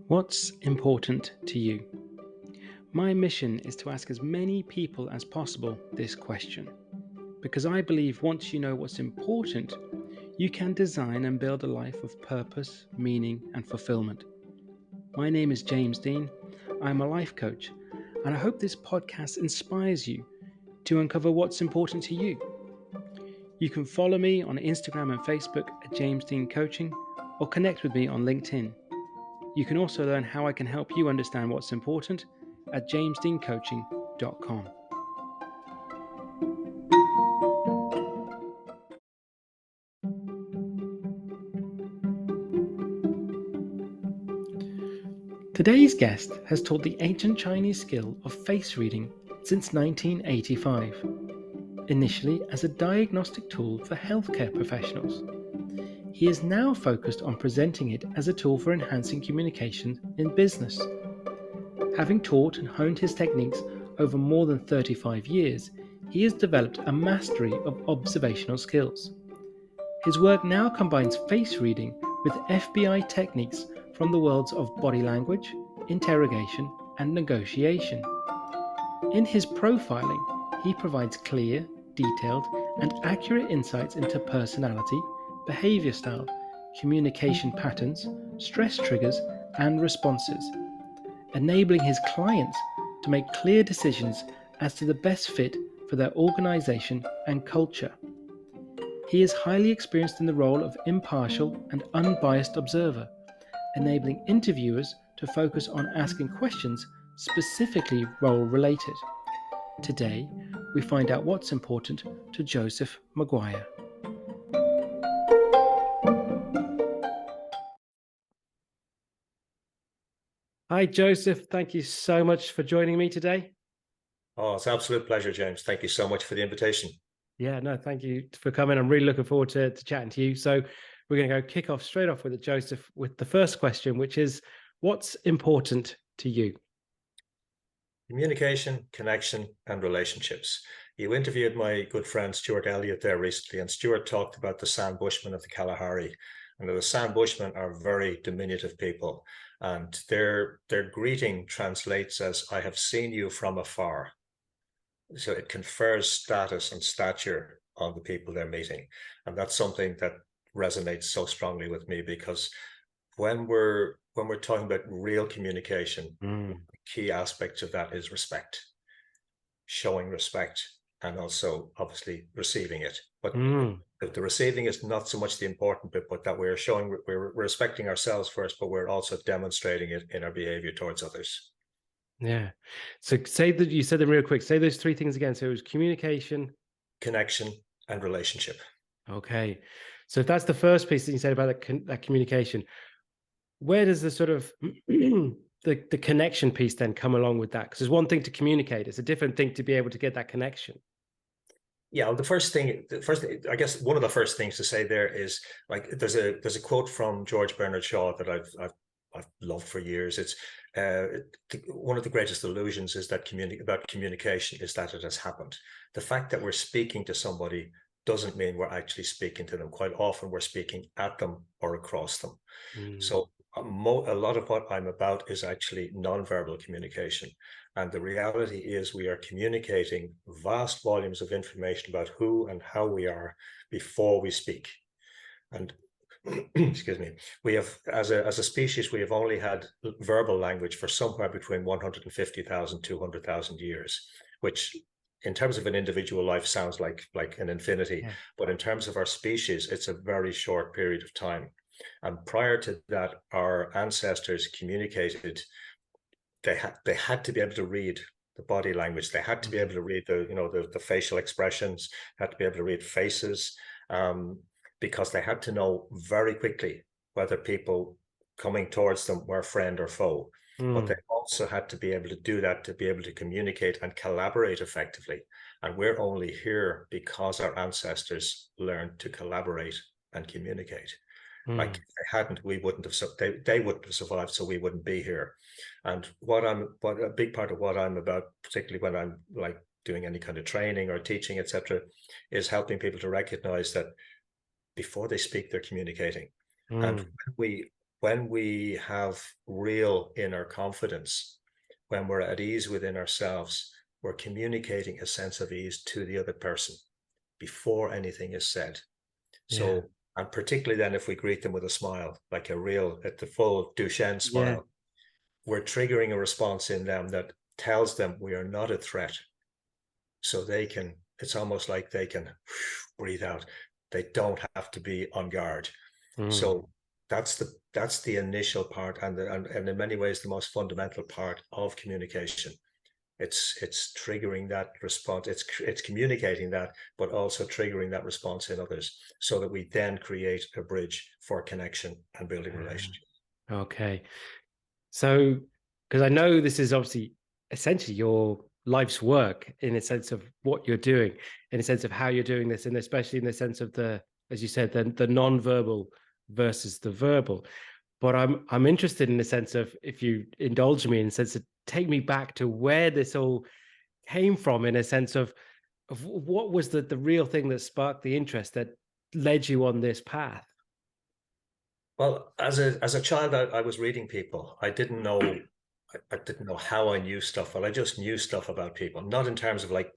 What's important to you? My mission is to ask as many people as possible this question, because I believe once you know what's important, you can design and build a life of purpose, meaning, and fulfillment. My name is James Dean. I'm a life coach, and I hope this podcast inspires you to uncover what's important to you. You can follow me on Instagram and Facebook at James Dean Coaching, or connect with me on LinkedIn. You can also learn how I can help you understand what's important at jamesdeancoaching.com. Today's guest has taught the ancient Chinese skill of face reading since 1985, initially as a diagnostic tool for healthcare professionals. He is now focused on presenting it as a tool for enhancing communication in business. Having taught and honed his techniques over more than 35 years, he has developed a mastery of observational skills. His work now combines face reading with FBI techniques from the worlds of body language, interrogation, and negotiation. In his profiling, he provides clear, detailed, and accurate insights into personality, behaviour style, communication patterns, stress triggers, and responses, enabling his clients to make clear decisions as to the best fit for their organisation and culture. He is highly experienced in the role of impartial and unbiased observer, enabling interviewers to focus on asking questions specifically role-related. Today, we find out what's important to Joseph Maguire. Hi, Joseph. Thank you so much for joining me today. Oh, it's an absolute pleasure, James. Thank you so much for the invitation. Yeah, no, thank you for coming. I'm really looking forward to chatting to you. So we're going to go kick off straight off with it, Joseph, with the first question, which is, what's important to you? Communication, connection, and relationships. You interviewed my good friend Stuart Elliott there recently, and Stuart talked about the San Bushmen of the Kalahari. And the San Bushmen are very diminutive people, and their greeting translates as "I have seen you from afar." So it confers status and stature on the people they're meeting, and that's something that resonates so strongly with me, because when we're talking about real communication, key aspects of that is respect, showing respect, and also obviously receiving it. But the receiving is not so much the important bit, but that we're respecting ourselves first, but we're also demonstrating it in our behavior towards others. Yeah. So say that you said them real quick. Say those three things again. So it was communication, connection, and relationship. Okay. So if that's the first piece that you said about that communication, where does the sort of the connection piece then come along with that? Because there's one thing to communicate, it's a different thing to be able to get that connection. Yeah, well, I guess one of the first things to say there is, like, there's a quote from George Bernard Shaw that I've loved for years. It's one of the greatest illusions is that about communication is that it has happened. The fact that we're speaking to somebody doesn't mean we're actually speaking to them. Quite often we're speaking at them or across them. So a lot of what I'm about is actually nonverbal communication. And the reality is we are communicating vast volumes of information about who and how we are before we speak. And excuse me, we have, as a species, we have only had verbal language for somewhere between 150,000, 200,000 years, which in terms of an individual life sounds like an infinity. Yeah. But in terms of our species, it's a very short period of time. And prior to that, our ancestors communicated. They had to be able to read the body language. They had to be able to read the facial expressions, had to be able to read faces, because they had to know very quickly whether people coming towards them were friend or foe. But they also had to be able to do that, to be able to communicate and collaborate effectively. And we're only here because our ancestors learned to collaborate and communicate. Like, if they hadn't, we wouldn't have. They wouldn't have survived, so we wouldn't be here. And what a big part of what I'm about, particularly when I'm like doing any kind of training or teaching, etc., is helping people to recognize that before they speak, they're communicating. And when we when we have real inner confidence, when we're at ease within ourselves, we're communicating a sense of ease to the other person before anything is said. Yeah. So, and particularly then if we greet them with a smile, like a real, at the full Duchenne Yeah. smile, we're triggering a response in them that tells them we are not a threat. So they can, it's almost like they can breathe out. They don't have to be on guard. Mm. So that's the initial part, and in many ways the most fundamental part of communication. It's triggering that response. It's communicating that, but also triggering that response in others, so that we then create a bridge for connection and building relationships. Okay. So, because I know this is obviously essentially your life's work in a sense of what you're doing, in a sense of how you're doing this, and especially in the sense of the, as you said, the non-verbal versus the verbal. But I'm interested in the sense of, if you indulge me, in the sense of take me back to where this all came from, in a sense of what was the real thing that sparked the interest that led you on this path. Well, as a child, I was reading people. I didn't know how I knew stuff, but I just knew stuff about people, not in terms of like,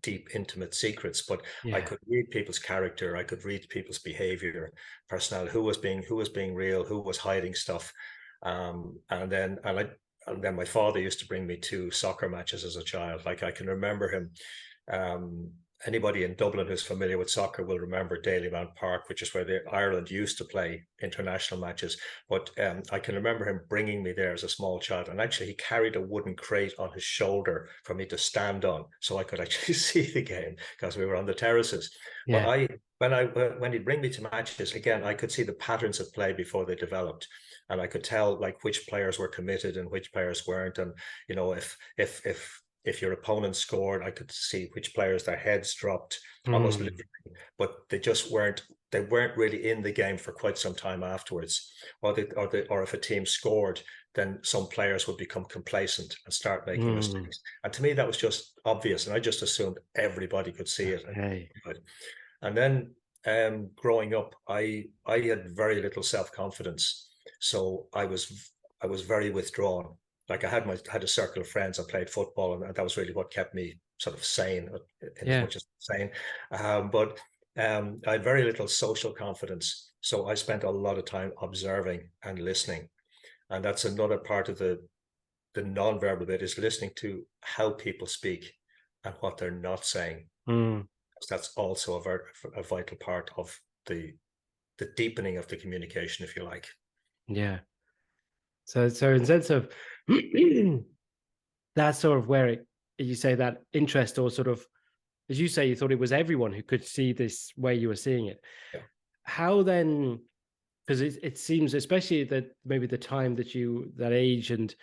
deep, intimate secrets, but I Yeah. could read people's character, I could read people's behavior, personality, who was being real, who was hiding stuff. And then my father used to bring me to soccer matches as a child. Like I can remember him. Um, Anybody in Dublin who's familiar with soccer will remember Dalymount Park, which is where Ireland used to play international matches. But I can remember him bringing me there as a small child, and actually he carried a wooden crate on his shoulder for me to stand on, so I could actually see the game because we were on the terraces. But Yeah. when he'd bring me to matches again, I could see the patterns of play before they developed, and I could tell like which players were committed and which players weren't, and if your opponent scored, I could see which players their heads dropped almost Mm. literally, but they weren't really in the game for quite some time afterwards. Or if a team scored, then some players would become complacent and start making Mm. mistakes. And to me, that was just obvious, and I just assumed everybody could see it. Okay. And then growing up, I had very little self confidence, so I was very withdrawn. Like I had a circle of friends. I played football, and that was really what kept me sort of sane, in as Yeah. much as sane. But I had very little social confidence, so I spent a lot of time observing and listening, and that's another part of the non-verbal bit, is listening to how people speak and what they're not saying. Mm. That's also a vital part of the deepening of the communication, if you like. Yeah. So in sense of that's sort of where you say that interest, or sort of, as you say, you thought it was everyone who could see this way you were seeing it. Yeah. How then, because it seems, especially that maybe the time that age, and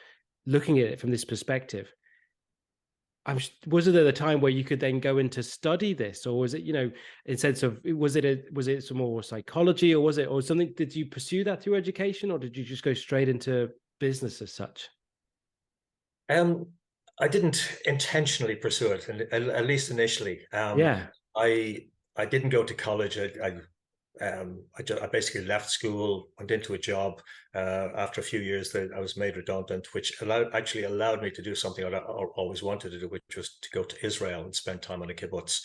looking at it from this perspective, was it at a time where you could then go into study this, or was it, in sense of, was it some more psychology, or was it, or something? Did you pursue that through education, or did you just go straight into business as such? Um, I didn't intentionally pursue it, and at least initially. Yeah. I didn't go to college. I basically left school, went into a job. After a few years, that I was made redundant, which actually allowed me to do something I always wanted to do, which was to go to Israel and spend time on a kibbutz.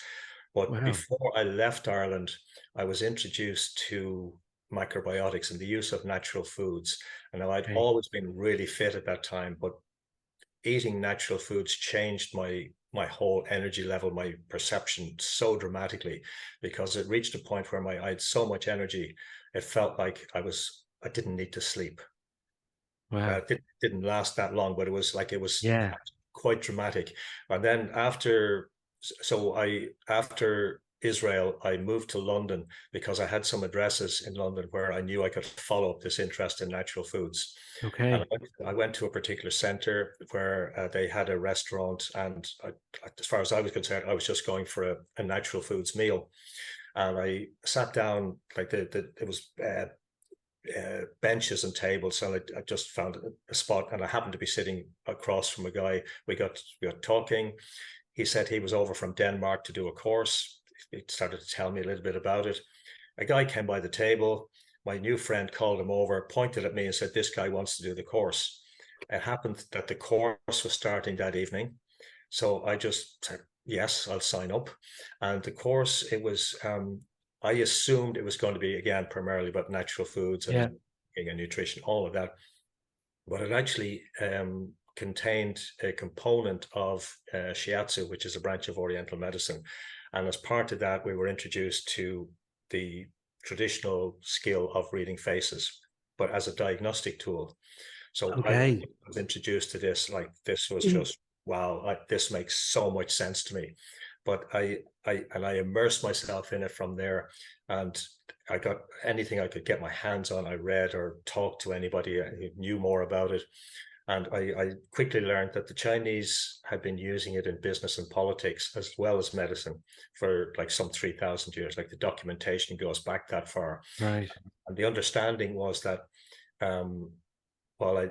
But Wow. before I left Ireland, I was introduced to microbiotics and the use of natural foods. And now I'd Okay. always been really fit at that time, but eating natural foods changed my whole energy level, my perception so dramatically, because it reached a point where I had so much energy, it felt like I didn't need to sleep. Wow. It didn't last that long, but it was Yeah. quite dramatic. And then after Israel, I moved to London because I had some addresses in London where I knew I could follow up this interest in natural foods. And Okay. I went to a particular center where they had a restaurant, and as far as I was concerned, I was just going for a natural foods meal. And I sat down, like it was benches and tables. So I just found a spot, and I happened to be sitting across from a guy. We got talking. He said he was over from Denmark to do a course. He started to tell me a little bit about it. A guy came by the table. my new friend called him over, pointed at me and said, this guy wants to do the course. It happened that the course was starting that evening. So I just said, yes, I'll sign up. And the course, it was, I assumed it was going to be, again, primarily about natural foods and nutrition, all of that. But it actually contained a component of shiatsu, which is a branch of Oriental medicine. And as part of that, we were introduced to the traditional skill of reading faces, but as a diagnostic tool. So I was introduced to this, like this was just, wow, like, this makes so much sense to me. But I immersed myself in it from there, and I got anything I could get my hands on. I read or talked to anybody who knew more about it. And I quickly learned that the Chinese had been using it in business and politics as well as medicine for like some 3,000 years. Like the documentation goes back that far. Right. And the understanding was that, while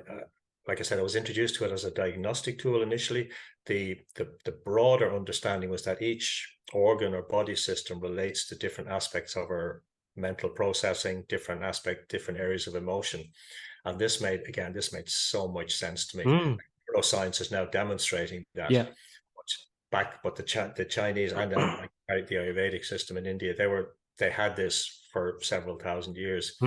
like I said, I was introduced to it as a diagnostic tool initially. The broader understanding was that each organ or body system relates to different aspects of our mental processing, different areas of emotion. And this made so much sense to me. Neuroscience is now demonstrating that. Yeah. But the Chinese and the Ayurvedic system in India, they had this for several thousand years.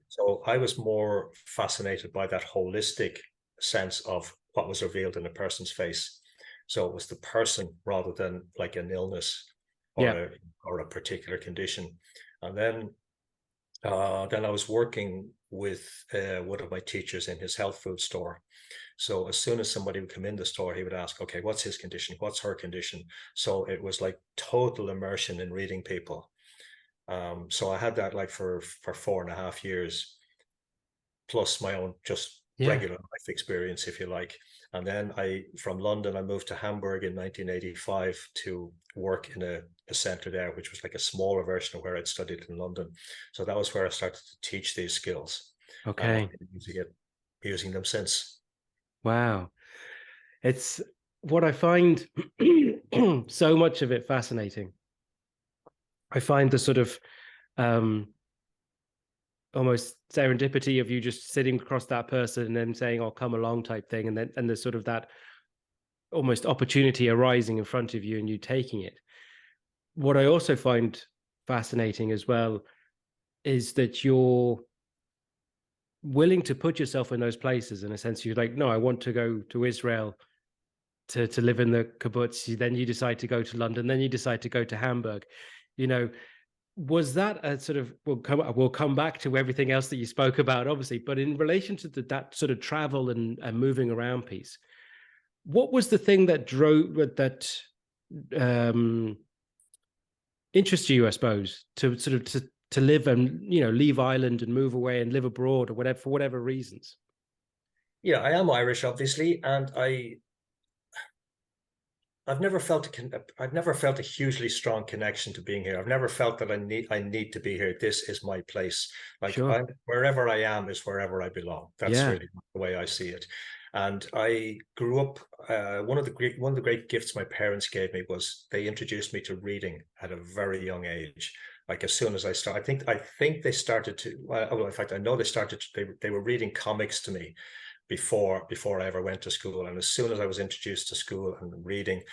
So I was more fascinated by that holistic sense of what was revealed in a person's face. So it was the person rather than like an illness or a particular condition. And then I was working with one of my teachers in his health food store. So as soon as somebody would come in the store, he would ask, okay, what's his condition? What's her condition? So it was like total immersion in reading people. So I had that like for 4.5 years, plus my own just regular life experience, if you like. And then from London, I moved to Hamburg in 1985 to work in a center there, which was like a smaller version of where I'd studied in London. So that was where I started to teach these skills. Okay. And I've been using them since. Wow. It's what I find so much of it fascinating. I find the sort of almost serendipity of you just sitting across that person and then saying, "I'll come along" type thing. And there's sort of that almost opportunity arising in front of you and you taking it. What I also find fascinating as well is that you're willing to put yourself in those places. In a sense, you're like, no, I want to go to Israel to live in the kibbutz. Then you decide to go to London. Then you decide to go to Hamburg. Was that a sort of, we'll come back to everything else that you spoke about, obviously, but in relation to that sort of travel and moving around piece, what was the thing that interested you, I suppose, to sort of to live and leave Ireland and move away and live abroad or whatever, for whatever reasons? Yeah, I am Irish, obviously, and I've never felt a hugely strong connection to being here. I've never felt that I need to be here. This is my place. Like, wherever I am is wherever I belong. That's really the way I see it. And I grew up. One of the great gifts my parents gave me was they introduced me to reading at a very young age. Like as soon as I started, I think they started to. Well, in fact, I know they started. They were reading comics to me before I ever went to school. And as soon as I was introduced to school and reading,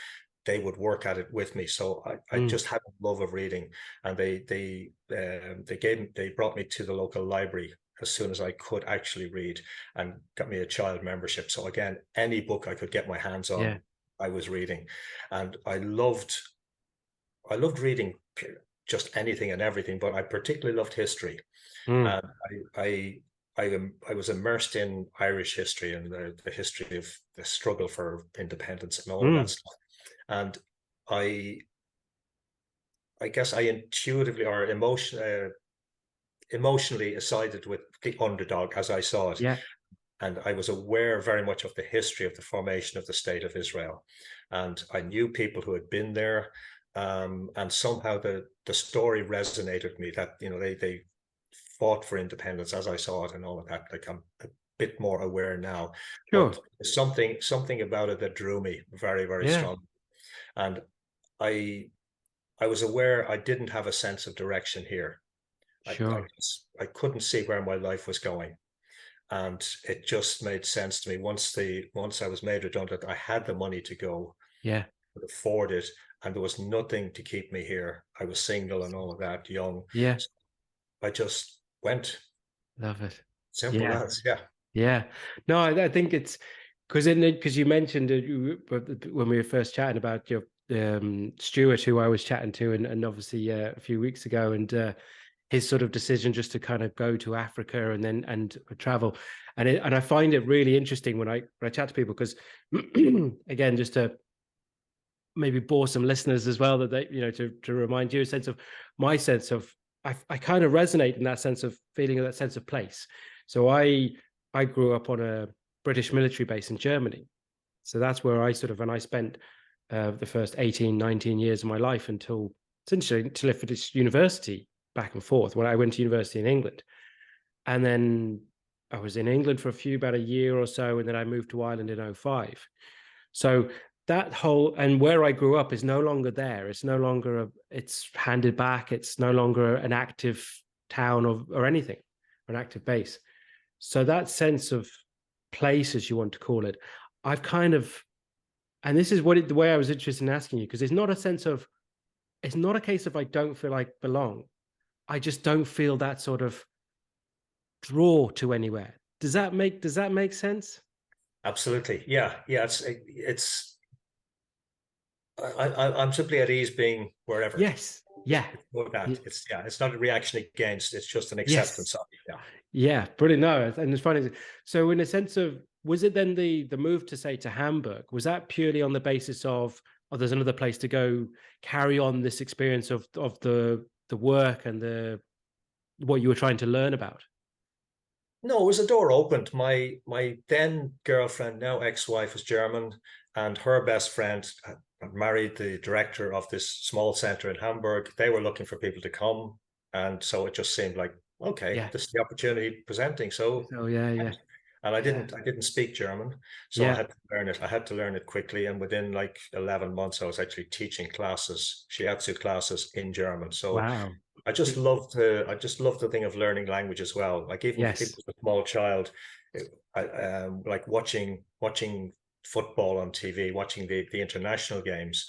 they would work at it with me. So I just had a love of reading, and they brought me to the local library as soon as I could actually read, and got me a child membership. So again, any book I could get my hands on, I was reading, and I loved reading just anything and everything, but I particularly loved history. And I was immersed in Irish history and the history of the struggle for independence and all of that stuff. And I guess I intuitively or emotionally sided with the underdog as I saw it. Yeah. And I was aware very much of the history of the formation of the state of Israel. And I knew people who had been there. And somehow the story resonated with me that, they fought for independence as I saw it and all of that. Like I'm a bit more aware now. But something about it that drew me very, very strongly. And I was aware I didn't have a sense of direction here. Sure. I couldn't see where my life was going. And it just made sense to me once I was made redundant, I had the money to go, Yeah. could afford it, and there was nothing to keep me here. I was single and all of that, young. Yeah. So I just went. Love it. Simple Yeah. as, yeah. Yeah. No, I think it's because you mentioned when we were first chatting about your Stuart, who I was chatting to, and obviously a few weeks ago, and his sort of decision just to kind of go to Africa and then and travel, and I find it really interesting when I chat to people because again, just to maybe bore some listeners as well that they to remind you a sense of my sense of I kind of resonate in that sense of feeling that sense of place. So I grew up on a British military base in Germany, so that's where I sort of and I spent the first 18 19 years of my life until essentially until I finished university back and forth when I went to university in England. And then I was in England for about a year or so, and then I moved to Ireland in '05. So that whole and where I grew up is no longer there. It's no longer it's handed back. It's no longer an active town or anything, or an active base. So that sense of place, as you want to call it, I've kind of, and this is the way I was interested in asking you, because it's not a case of I don't feel like belong. I just don't feel that sort of draw to anywhere. Does that make sense? Absolutely. Yeah. Yeah. I'm simply at ease being wherever. Yes. Yeah. It's more that. It's not a reaction against, it's just an Yes. acceptance of it. Yeah. Yeah, brilliant. No, and it's funny. So, in a sense of, was it then the move to say to Hamburg? Was that purely on the basis of, oh, there's another place to go, carry on this experience of the work and the what you were trying to learn about? No, it was a door opened. My then girlfriend, now ex-wife, was German, and her best friend had married the director of this small center in Hamburg. They were looking for people to come, and so it just seemed like, okay, Yeah. this is the opportunity presenting. So, So yeah, yeah, and yeah. I didn't speak German, so I Yeah. had to learn it. I had to learn it quickly, and within like 11 months, I was actually teaching classes, shiatsu classes in German. So Wow. I just love the thing of learning language as well. Like even Yes. as a small child, I like watching football on TV, watching the international games.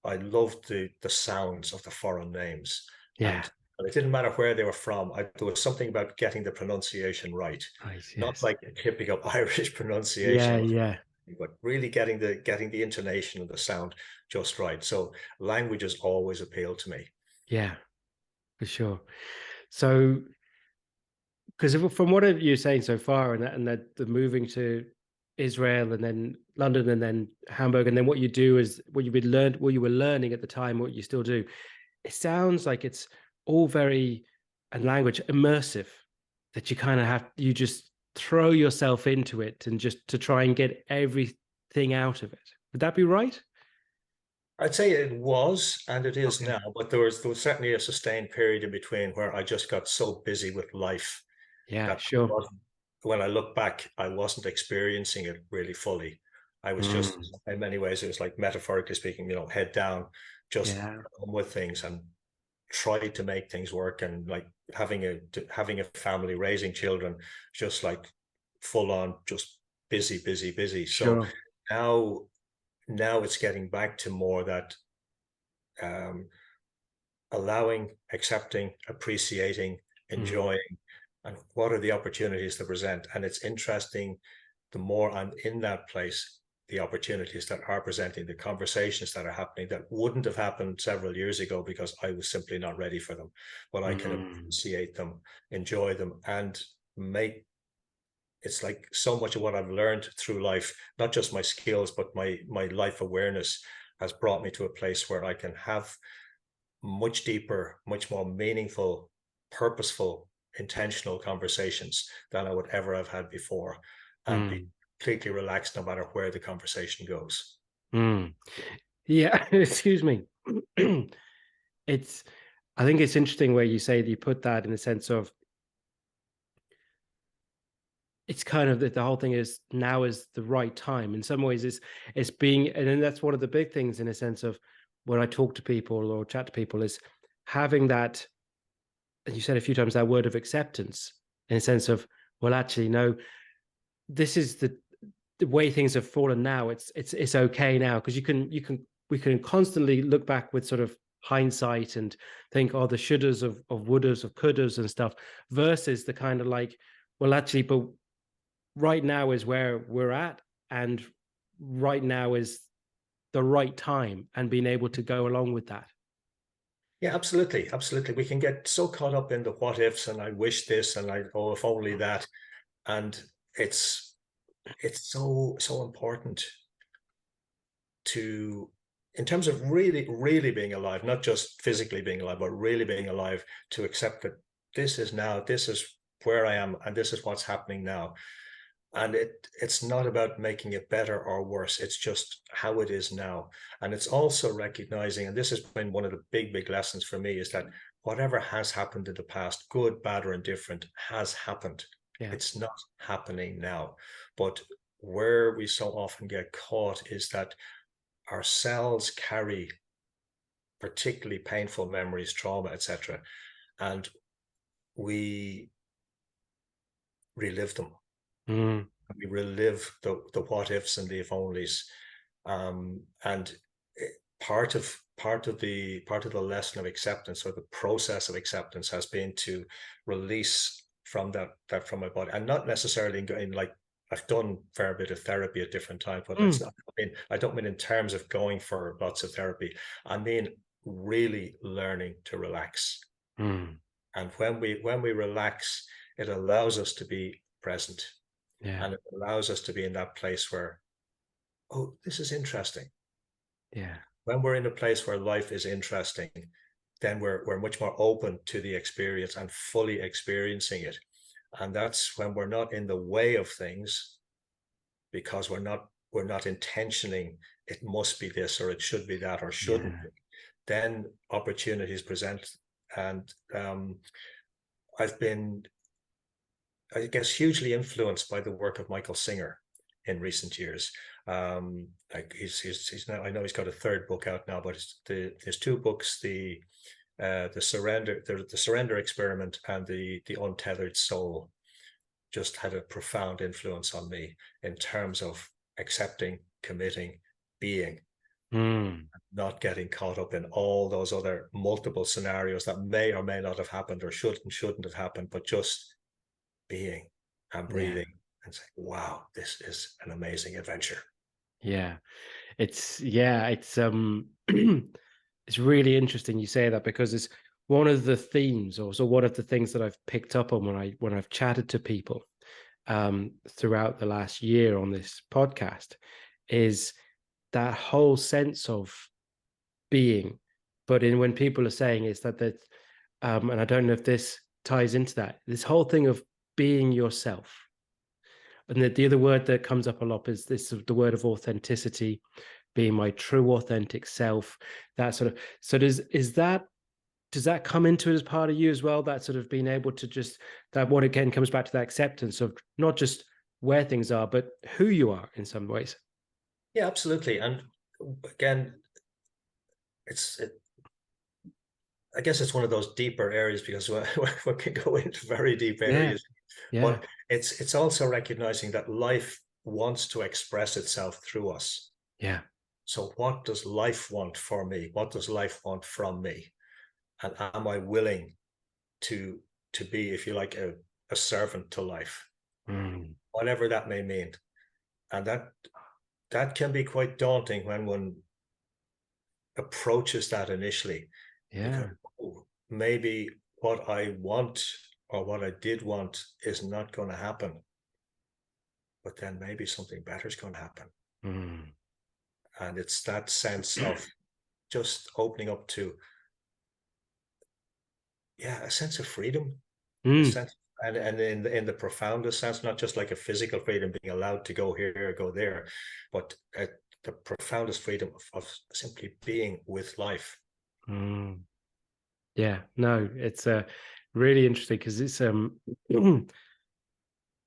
I loved the sounds of the foreign names, Yeah. and it didn't matter where they were from. There was something about getting the pronunciation right, Right. not Yes. like a typical Irish pronunciation Yeah. of, Yeah. but really getting the intonation and the sound just right. So languages always appealed to me. Yeah. For sure. So, because from what you're saying so far, and that the moving to Israel and then London and then Hamburg, and then what you do is what you were learning at the time, what you still do. It sounds like it's all very and language immersive, that you kind of you just throw yourself into it and just to try and get everything out of it. Would that be right? I'd say it was, and it is Okay. now, but there was certainly a sustained period in between where I just got so busy with life Yeah, that sure. when I look back, I wasn't experiencing it really fully. I was Mm, just, in many ways, it was like metaphorically speaking, head down, just yeah, on with things and try to make things work. And like having a family, raising children, just like full on, just busy, busy, busy. So sure. now, now it's getting back to more that um, allowing, accepting, appreciating, Mm, enjoying, and what are the opportunities to present. And it's interesting, the more I'm in that place, the opportunities that are presenting, the conversations that are happening that wouldn't have happened several years ago because I was simply not ready for them. But I can mm, appreciate them, enjoy them, and make it's like so much of what I've learned through life, not just my skills, but my life awareness has brought me to a place where I can have much deeper, much more meaningful, purposeful, intentional conversations than I would ever have had before, and be mm, completely relaxed no matter where the conversation goes. mm. Yeah, excuse me. It's, I think it's interesting where you say that you put that in the sense of it's kind of that the whole thing is now is the right time. In some ways, it's being, and then that's one of the big things in a sense of when I talk to people or chat to people is having that. you said a few times that word of acceptance, in a sense of, well, actually, no, this is the way things have fallen now. It's okay now, because we can constantly look back with sort of hindsight and think, oh, the shouldas of wouldas of couldas and stuff, versus the kind of like, well, actually, but right now is where we're at, and right now is the right time, and being able to go along with that. Yeah, absolutely, absolutely. We can get so caught up in the what ifs, and I wish this, and I, oh, if only that. And it's so important to, in terms of really being alive, not just physically being alive, but really being alive, to accept that this is now, this is where I am, and this is what's happening now. And it's not about making it better or worse. It's just how it is now. And it's also recognizing, and this has been one of the big lessons for me, is that whatever has happened in the past, good, bad, or indifferent, has happened. Yeah. It's not happening now. But where we so often get caught is that our cells carry particularly painful memories, trauma, etc., and we relive them. Mm. We relive the what ifs and the if onlys, and part of the lesson of acceptance, or the process of acceptance, has been to release from that from my body, and not necessarily in like, I've done a fair bit of therapy at different times, but it's Mm. not, I don't mean in terms of going for lots of therapy. I mean really learning to relax. Mm. And when we relax, it allows us to be present, Yeah. and it allows us to be in that place where, oh, this is interesting. Yeah. When we're in a place where life is interesting, then we're much more open to the experience and fully experiencing it. And that's when we're not in the way of things, because we're not intentioning it must be this, or it should be that, or shouldn't Yeah. be. Then opportunities present. And I've been, I guess, hugely influenced by the work of Michael Singer in recent years. Like he's now, I know he's got a third book out now, but there's two books: the surrender experiment, and the untethered soul. Just had a profound influence on me in terms of accepting, committing, being, Mm. not getting caught up in all those other multiple scenarios that may or may not have happened, or should and shouldn't have happened, but just being and Yeah. breathing and saying, wow, this is an amazing adventure. Yeah. It's it's really interesting you say that, because it's one of the themes, or so one of the things that I've picked up on when I've chatted to people throughout the last year on this podcast, is that whole sense of being. But in when people are saying is that and I don't know if this ties into that, this whole thing of being yourself. And the other word that comes up a lot is this, the word of authenticity, being my true authentic self. That sort of, so does that come into it as part of you as well? That sort of being able to just, that what again comes back to that acceptance of not just where things are, but who you are in some ways. Yeah, absolutely. And again, it's I guess it's one of those deeper areas, because we can go into very deep Yeah. areas. Yeah. But it's also recognizing that life wants to express itself through us. Yeah. So what does life want for me? What does life want from me? And am I willing to be, if you like, a servant to life, Mm. whatever that may mean? And that can be quite daunting when one approaches that initially, because, Yeah. oh, maybe what I want, or what I did want, is not going to happen. But then maybe something better is going to happen. Mm. And it's that sense of just opening up to, yeah, a sense of freedom, a Mm. sense, and in the profoundest sense, not just like a physical freedom, being allowed to go here or go there, but the profoundest freedom of simply being with life. Mm. Yeah. No, it's really interesting, because it's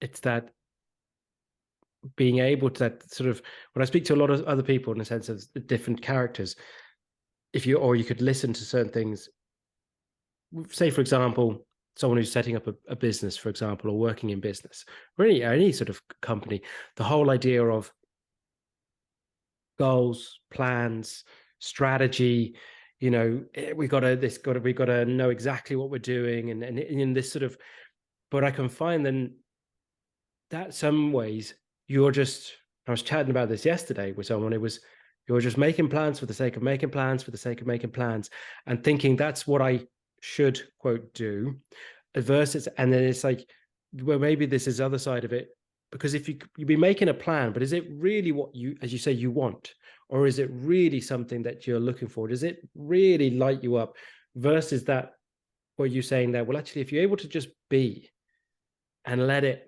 it's that being able to, that sort of, when I speak to a lot of other people in the sense of different characters, if you, or you could listen to certain things, say for example, someone who's setting up a business, for example, or working in business, or any sort of company, the whole idea of goals, plans, strategy, we got to know exactly what we're doing, and in this sort of. But I can find then that some ways you're just. I was chatting about this yesterday with someone. It was you're just making plans for the sake of making plans for the sake of making plans, and thinking that's what I should quote do, versus, and then it's like, well, maybe this is the other side of it, because if you'd be making a plan, but is it really what you, as you say, you want, or is it really something that you're looking for? Does it really light you up, versus that what you're saying there? Well, actually, if you're able to just be and let it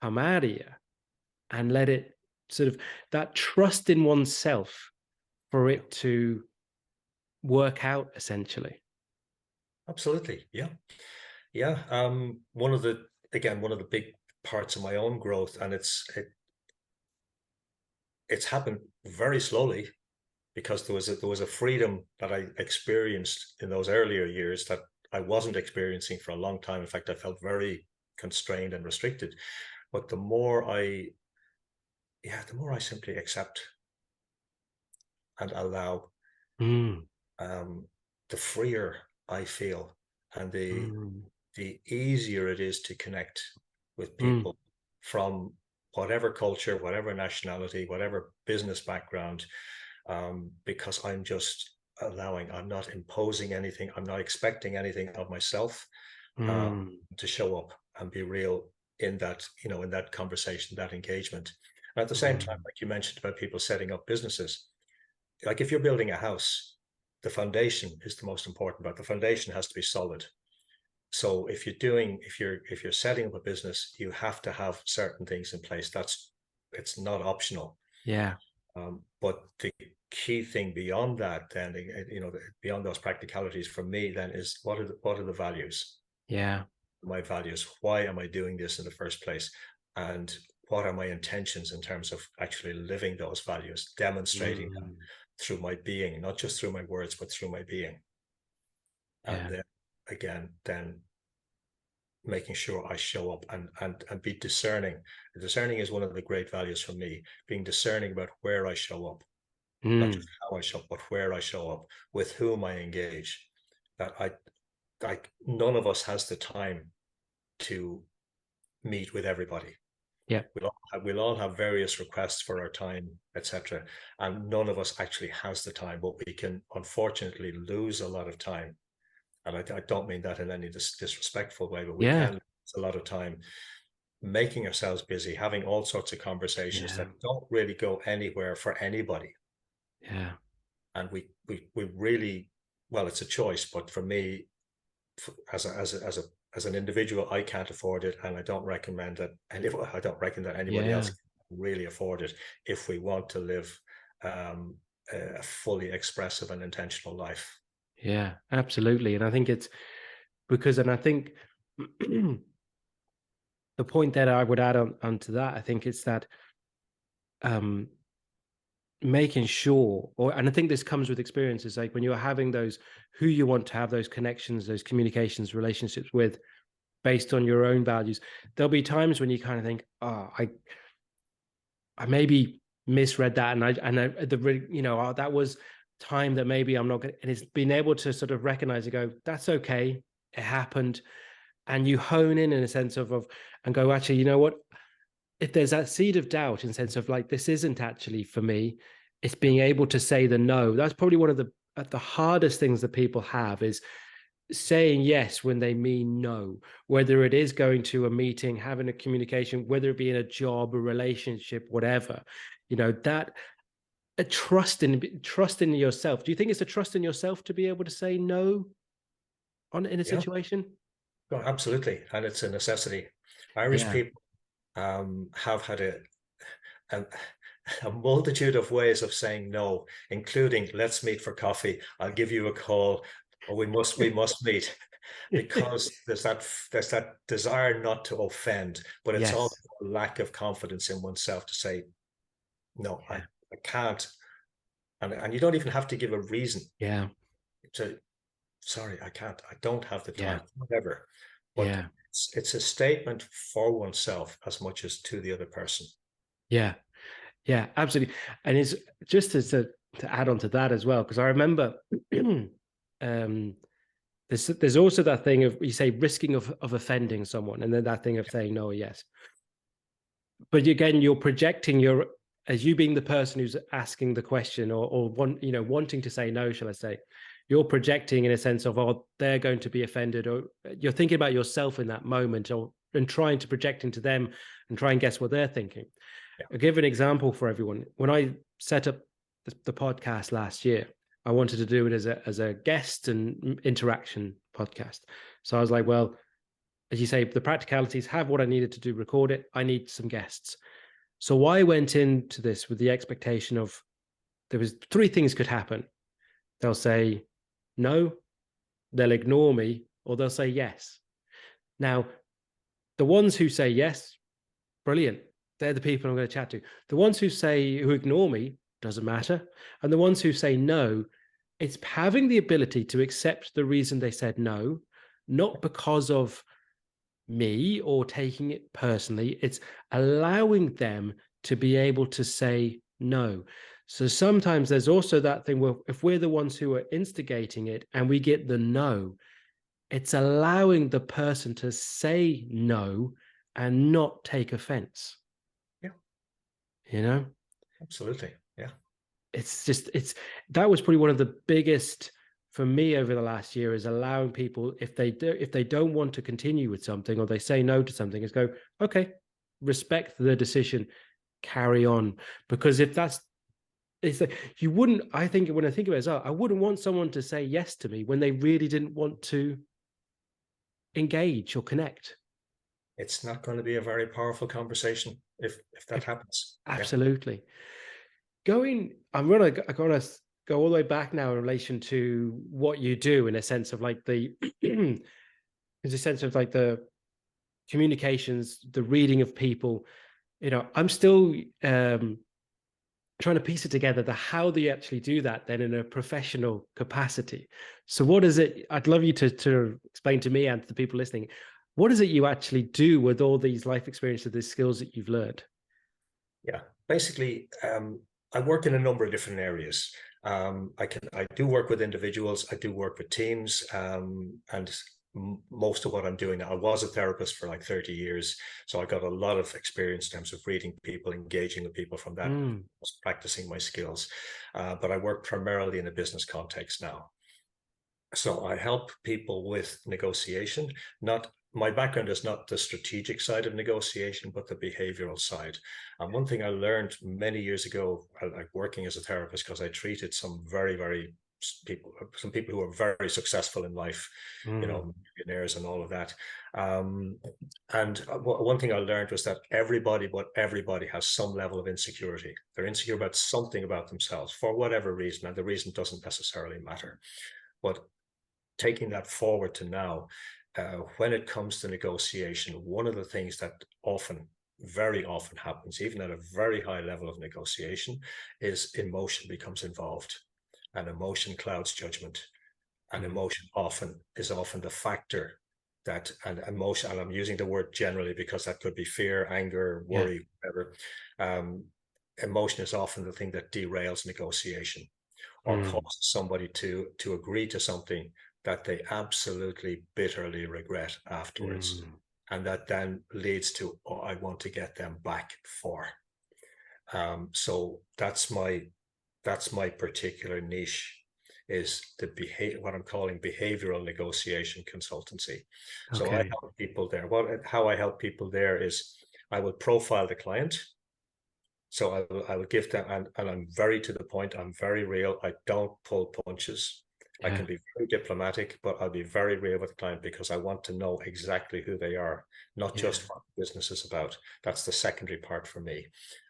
come out of you, and let it sort of, that trust in oneself for it to work out, essentially. Absolutely. Yeah. Yeah. One of the big parts of my own growth, and it's happened very slowly, because there was a freedom that I experienced in those earlier years that I wasn't experiencing for a long time. In fact, I felt very constrained and restricted. But the more I simply accept and allow, Mm, um, the freer I feel, and mm, the easier it is to connect with mm, people from whatever culture, whatever nationality, whatever business background, because I'm just allowing, I'm not imposing anything, I'm not expecting anything of myself, uh, mm. to show up and be real in that, in that conversation, that engagement. And at the same time, Mm. like you mentioned about people setting up businesses, like if you're building a house, the foundation is the most important part. The foundation has to be solid. So if you're setting up a business, you have to have certain things in place. It's not optional. Yeah, But the key thing beyond that, then, beyond those practicalities for me, then is what are the values? yeah. My values. Why am I doing this in the first place? And what are my intentions in terms of actually living those values, demonstrating them Mm. through my being, not just through my words, but through my being. And Yeah. then again, then making sure I show up and be discerning. Discerning is one of the great values for me, being discerning about where I show up, not just Mm. how I show up, but where I show up, with whom I engage. That none of us has the time to meet with everybody. Yeah. We'll all have various requests for our time, etc. And none of us actually has the time, but we can unfortunately lose a lot of time. And I don't mean that in any disrespectful way, but we Yeah. can lose a lot of time making ourselves busy, having all sorts of conversations Yeah. that don't really go anywhere for anybody. Yeah. And we really, well, it's a choice, but for me, as an individual, I can't afford it, and I don't recommend that. And if I don't reckon that anybody else Yeah. can really afford it, if we want to live, a fully expressive and intentional life. Yeah. Absolutely. And I think it's because, and I think the point that I would add onto that, I think it's that um making sure, and I think this comes with experiences, like when you're having those, who you want to have those connections, those communications, relationships with, based on your own values. There'll be times when you kind of think, oh, I maybe misread that, that was time that maybe I'm not going. And it's being able to sort of recognize and go, that's okay, it happened, and you hone in a sense of and go, actually, you know what? If there's that seed of doubt in the sense of like, this isn't actually for me, it's Yeah, being able to say the no. That's probably one of the hardest things that people have, is saying yes when they mean no, whether it is going to a meeting, having a communication, whether it be in a job, a relationship, whatever. That a trust in yourself. Do you think it's a trust in yourself to be able to say no on in a yeah, situation? no, absolutely, and it's a necessity. Irish Yeah. people, have had a, a multitude of ways of saying no, including "let's meet for coffee," "I'll give you a call," or "we must meet," because there's that desire not to offend, but it's also Yes. a lack of confidence in oneself to say no, Yeah. I can't, and you don't even have to give a reason Yeah. to. Sorry, I can't. I don't have the Yeah. time. Whatever. but Yeah. it's a statement for oneself as much as to the other person. Yeah. Yeah, absolutely. And it's just as to add on to that as well, because I remember um there's also that thing of, you say, risking of offending someone, and then that thing of saying no or yes. But again, you're projecting your, as you being the person who's asking the question, or wanting to say no, shall I say, you're projecting in a sense of, oh, they're going to be offended, or you're thinking about yourself in that moment, and trying to project into them and try and guess what they're thinking. Yeah. I'll give an example for everyone. When I set up the podcast last year, I wanted to do it as a guest and interaction podcast. So I was like, well, as you say, the practicalities, have what I needed to do, record it. I need some guests. So I went into this with the expectation of, there was three things could happen. They'll say no, they'll ignore me, or they'll say yes. Now, the ones who say yes, brilliant. They're the people I'm going to chat to. The ones who ignore me, doesn't matter. And the ones who say no, it's having the ability to accept the reason they said no, not because of me or taking it personally. It's allowing them to be able to say no. So sometimes there's also that thing where, if we're the ones who are instigating it and we get the no, it's allowing the person to say no and not take offense. Yeah, You know, absolutely. Yeah. it's that was probably one of the biggest for me over the last year, is allowing people, if they don't want to continue with something, or they say no to something, is go, okay, respect the decision, carry on. Because if that's, it's like, you wouldn't, I think when I think about it, I wouldn't want someone to say yes to me when they really didn't want to engage or connect. It's not going to be a very powerful conversation if that happens. Yeah. Absolutely. I'm gonna go all the way back now in relation to what you do, in a sense of like the in a sense of like the communications, the reading of people. I'm still trying to piece it together, the how do you actually do that then in a professional capacity. So what is it, I'd love you to explain to me and to the people listening, what is it you actually do with all these life experiences, these skills that you've learned? Yeah. Basically, I work in a number of different areas. I do work with individuals. I do work with teams, and most of what I'm doing now, I was a therapist for like 30 years, so I got a lot of experience in terms of reading people, engaging with people from that, practicing my skills. But I work primarily in a business context now. So I help people with negotiation. Not My background is not the strategic side of negotiation, but the behavioral side. And one thing I learned many years ago, like working as a therapist, because I treated some some people who are very successful in life, millionaires and all of that. And one thing I learned was that everybody has some level of insecurity. They're insecure about something about themselves for whatever reason, and the reason doesn't necessarily matter. But taking that forward to now, when it comes to negotiation, one of the things that very often happens, even at a very high level of negotiation, is emotion becomes involved, and emotion clouds judgment, and emotion is often the factor and emotion, and I'm using the word generally because that could be fear, anger, worry, whatever. Emotion is often the thing that derails negotiation, or causes somebody to agree to something that they absolutely bitterly regret afterwards. And that then leads to, oh, I want to get them back for. So that's my particular niche, is what I'm calling behavioral negotiation consultancy. So I help people there. How I help people there is, I will profile the client. So I will give them, and I'm very to the point. I'm very real. I don't pull punches. I can be very diplomatic, but I'll be very real with the client, because I want to know exactly who they are, not just what the business is about. That's the secondary part for me.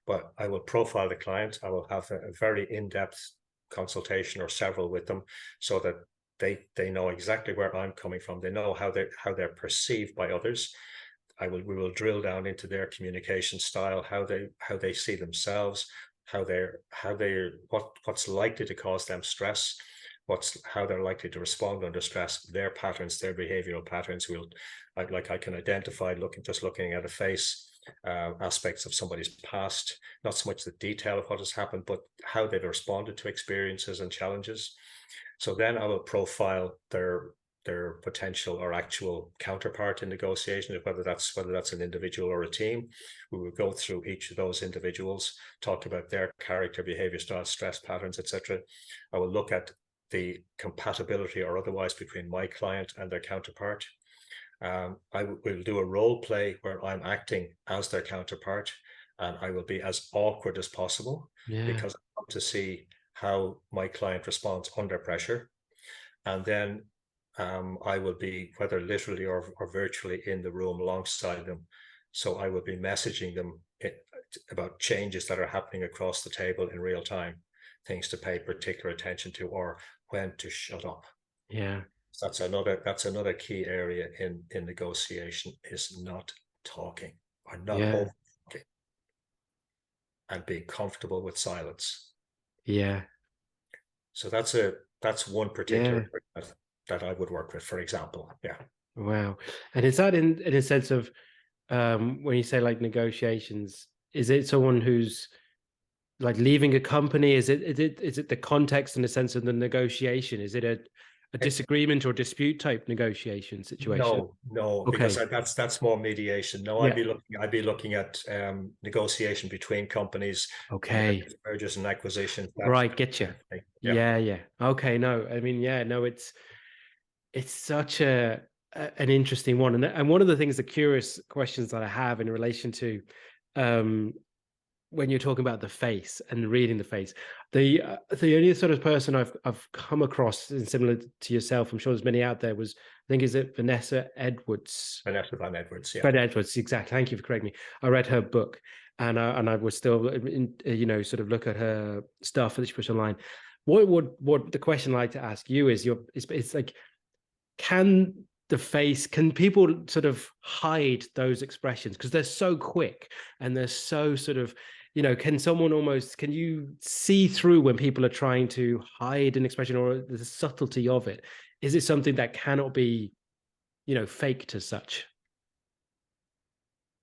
But I will profile the client. I will have a very in-depth consultation, or several, with them, so that they know exactly where I'm coming from. They know how they're perceived by others. We will drill down into their communication style, how they see themselves, what's likely to cause them stress, how they're likely to respond under stress, their patterns, their behavioral patterns. I can identify looking at a face, aspects of somebody's past, not so much the detail of what has happened, but how they've responded to experiences and challenges. So then I will profile their potential or actual counterpart in negotiation, whether that's an individual or a team. We will go through each of those individuals, talk about their character, behavior styles, stress patterns, etc. I will look at the compatibility or otherwise between my client and their counterpart. I will do a role play where I'm acting as their counterpart, and I will be as awkward as possible because I want to see how my client responds under pressure. And then I will be, whether literally or virtually, in the room alongside them. So I will be messaging them about changes that are happening across the table in real time, things to pay particular attention to, or when to shut up. Yeah. So that's another key area in negotiation, is not talking or not over talking, and being comfortable with silence. Yeah. So that's one particular that I would work with, for example. Yeah. Wow. And is that in a sense of, when you say like negotiations, is it someone who's like leaving a company? Is it the context in the sense of the negotiation? Is it a disagreement or dispute type negotiation situation? No, because Okay. that's more mediation. No, Yeah. I'd be looking at negotiation between companies, Okay. mergers and acquisitions. Right. Get you. Yeah. Yeah. Yeah. Okay. No, I mean, yeah, no, it's such an interesting one. And one of the things, the curious questions that I have in relation to, when you're talking about the face and reading the face, the only sort of person I've come across, and similar to yourself, I'm sure there's many out there, was, I think, is it Vanessa Edwards? Vanessa Van Edwards, yeah. Fred Edwards, exactly. Thank you for correcting me. I read her book, and I was still, sort of look at her stuff that she puts online. What the question I'd like to ask you is, it's like, can people sort of hide those expressions because they're so quick and they're so sort of, can you see through when people are trying to hide an expression or the subtlety of it? Is it something that cannot be, faked as such?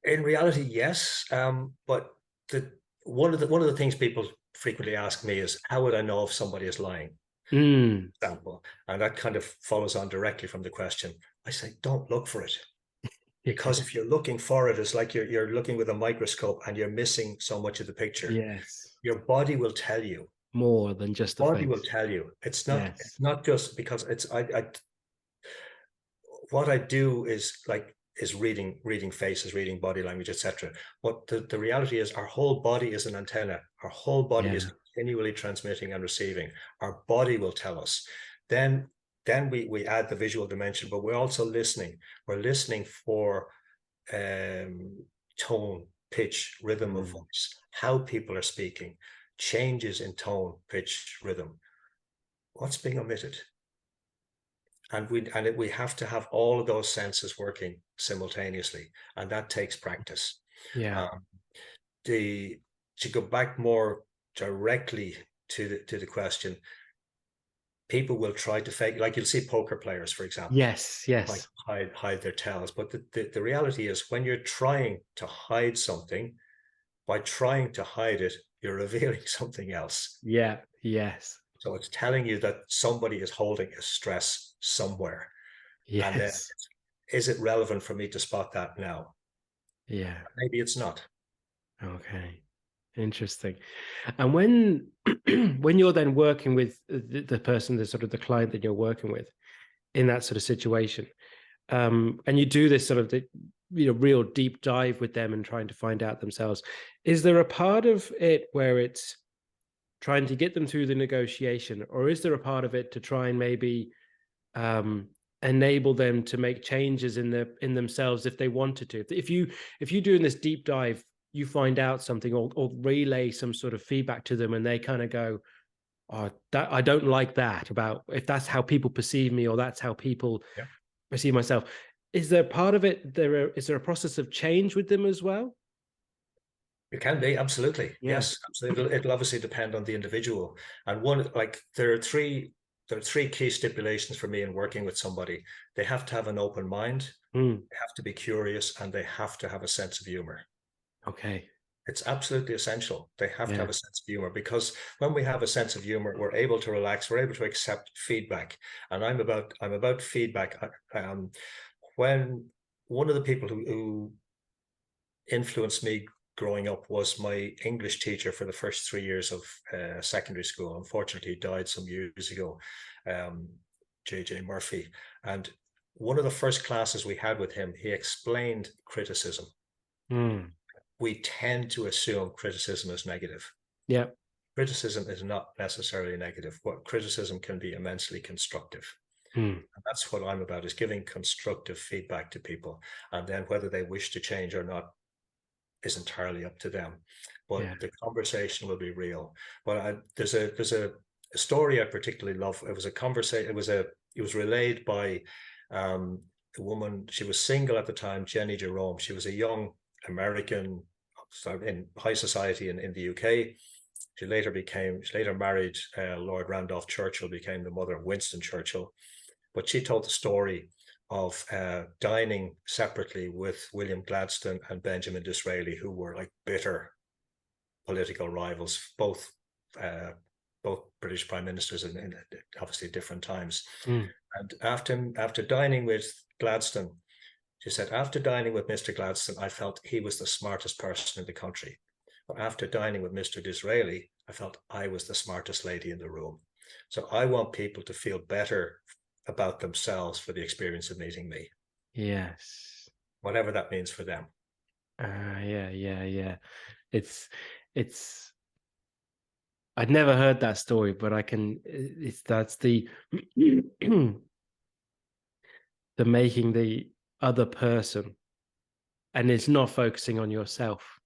In reality, yes. But one of the things people frequently ask me is, how would I know if somebody is lying? Example, and that kind of follows on directly from the question. I say, don't look for it, because if you're looking for it, it's like you're looking with a microscope and you're missing so much of the picture. Yes. Your body will tell you. More than just the Body will face. tell you. It's Yes. not just because what I do is reading faces, reading body language, etc. What the reality is, our whole body is an antenna. Our whole body is continually transmitting and receiving. Our body will tell us. Then we add the visual dimension, but we're also listening. We're listening for tone, pitch, rhythm of voice, how people are speaking, changes in tone, pitch, rhythm. What's being omitted? And we have to have all of those senses working simultaneously, and that takes practice. Yeah. To go back more directly to the question, people will try to fake, like you'll see poker players, for example. Yes. Like Yes. hide their tells. But the reality is, when you're trying to hide something, by trying to hide it, you're revealing something else. Yeah. Yes. So it's telling you that somebody is holding a stress somewhere. And then, Yes. is it relevant for me to spot that now? Yeah. Maybe it's not. Okay. Interesting. And when when you're then working with the person, the sort of the client that you're working with in that sort of situation, and you do this sort of real deep dive with them and trying to find out themselves, is there a part of it where it's trying to get them through the negotiation, or is there a part of it to try and maybe enable them to make changes in themselves if they wanted to? If you doing this deep dive, you find out something, or relay some sort of feedback to them, and they kind of go, "Oh, that I don't like that," about if that's how people perceive me, or that's how people perceive myself. Is there part of it? Is there a process of change with them as well? It can be, absolutely. Yeah. Yes, absolutely. It'll obviously depend on the individual. And one, like, there are three there are three key stipulations for me in working with somebody. They have to have an open mind, Mm. they have to be curious, and they have to have a sense of humor. Okay. It's absolutely essential. They have to have Yeah. a sense of humor, because when we have a sense of humor, we're able to relax, we're able to accept feedback. And I'm about feedback. When one of the people who influenced me growing up was my English teacher for the first 3 years of secondary school. Unfortunately, he died some years ago, J.J. Murphy. And one of the first classes we had with him, he explained criticism. Mm. We tend to assume criticism is negative. Yeah. Criticism is not necessarily negative. What criticism can be immensely constructive. Mm. And that's what I'm about, is giving constructive feedback to people. And then whether they wish to change or not is entirely up to them. But Yeah. the conversation will be real. But there's a story I particularly love. It was a conversation. It was relayed by a woman. She was single at the time, Jenny Jerome. She was a young American in high society in the UK. She later married Lord Randolph Churchill, became the mother of Winston Churchill. But she told the story of dining separately with William Gladstone and Benjamin Disraeli, who were like bitter political rivals, both British prime ministers in obviously different times. Mm. And after dining with Gladstone, she said, after dining with Mr. Gladstone, I felt he was the smartest person in the country. But after dining with Mr. Disraeli, I felt I was the smartest lady in the room. So I want people to feel better about themselves for the experience of meeting me, Yes. whatever that means for them. Yeah, yeah, yeah. It's it's I'd never heard that story, but I can it's that's the the making the other person, and it's not focusing on yourself.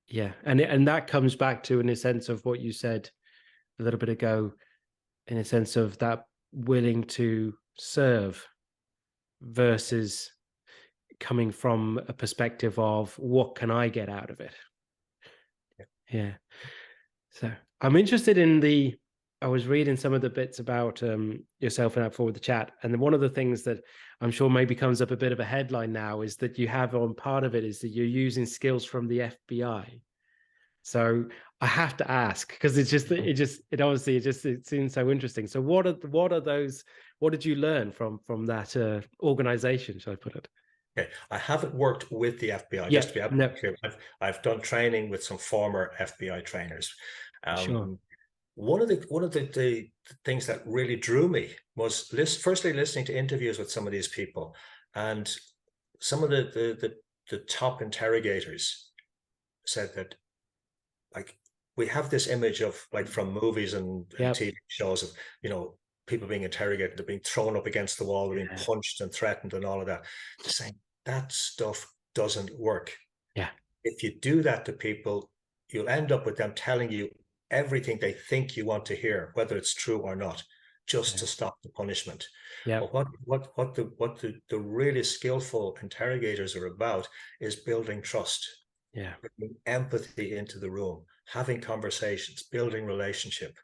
Yeah. And that comes back to, in a sense, of what you said a little bit ago, in a sense of that willing to serve versus coming from a perspective of what can I get out of it. Yeah. So I'm interested in I was reading some of the bits about yourself and that forward the chat. And one of the things that I'm sure maybe comes up a bit of a headline now is that you have on part of it is that you're using skills from the FBI. So I have to ask, because it seems so interesting. So what are those, what did you learn from that organization, shall I put it? Okay, I haven't worked with the FBI, Yeah, just to be no, absolutely clear. I've done training with some former FBI trainers. sure. Um, one of the things that really drew me was firstly listening to interviews with some of these people, and some of the top interrogators said that, like, we have this image of, like, from movies and Yep. TV shows of, people being interrogated, they're being thrown up against the wall, they're being Yeah. punched and threatened and all of that. Just saying that stuff doesn't work. Yeah. If you do that to people, you'll end up with them telling you everything they think you want to hear, whether it's true or not, just Yeah. to stop the punishment. Yeah. But what the really skillful interrogators are about is building trust, Yeah. bringing empathy into the room, having conversations, building relationship.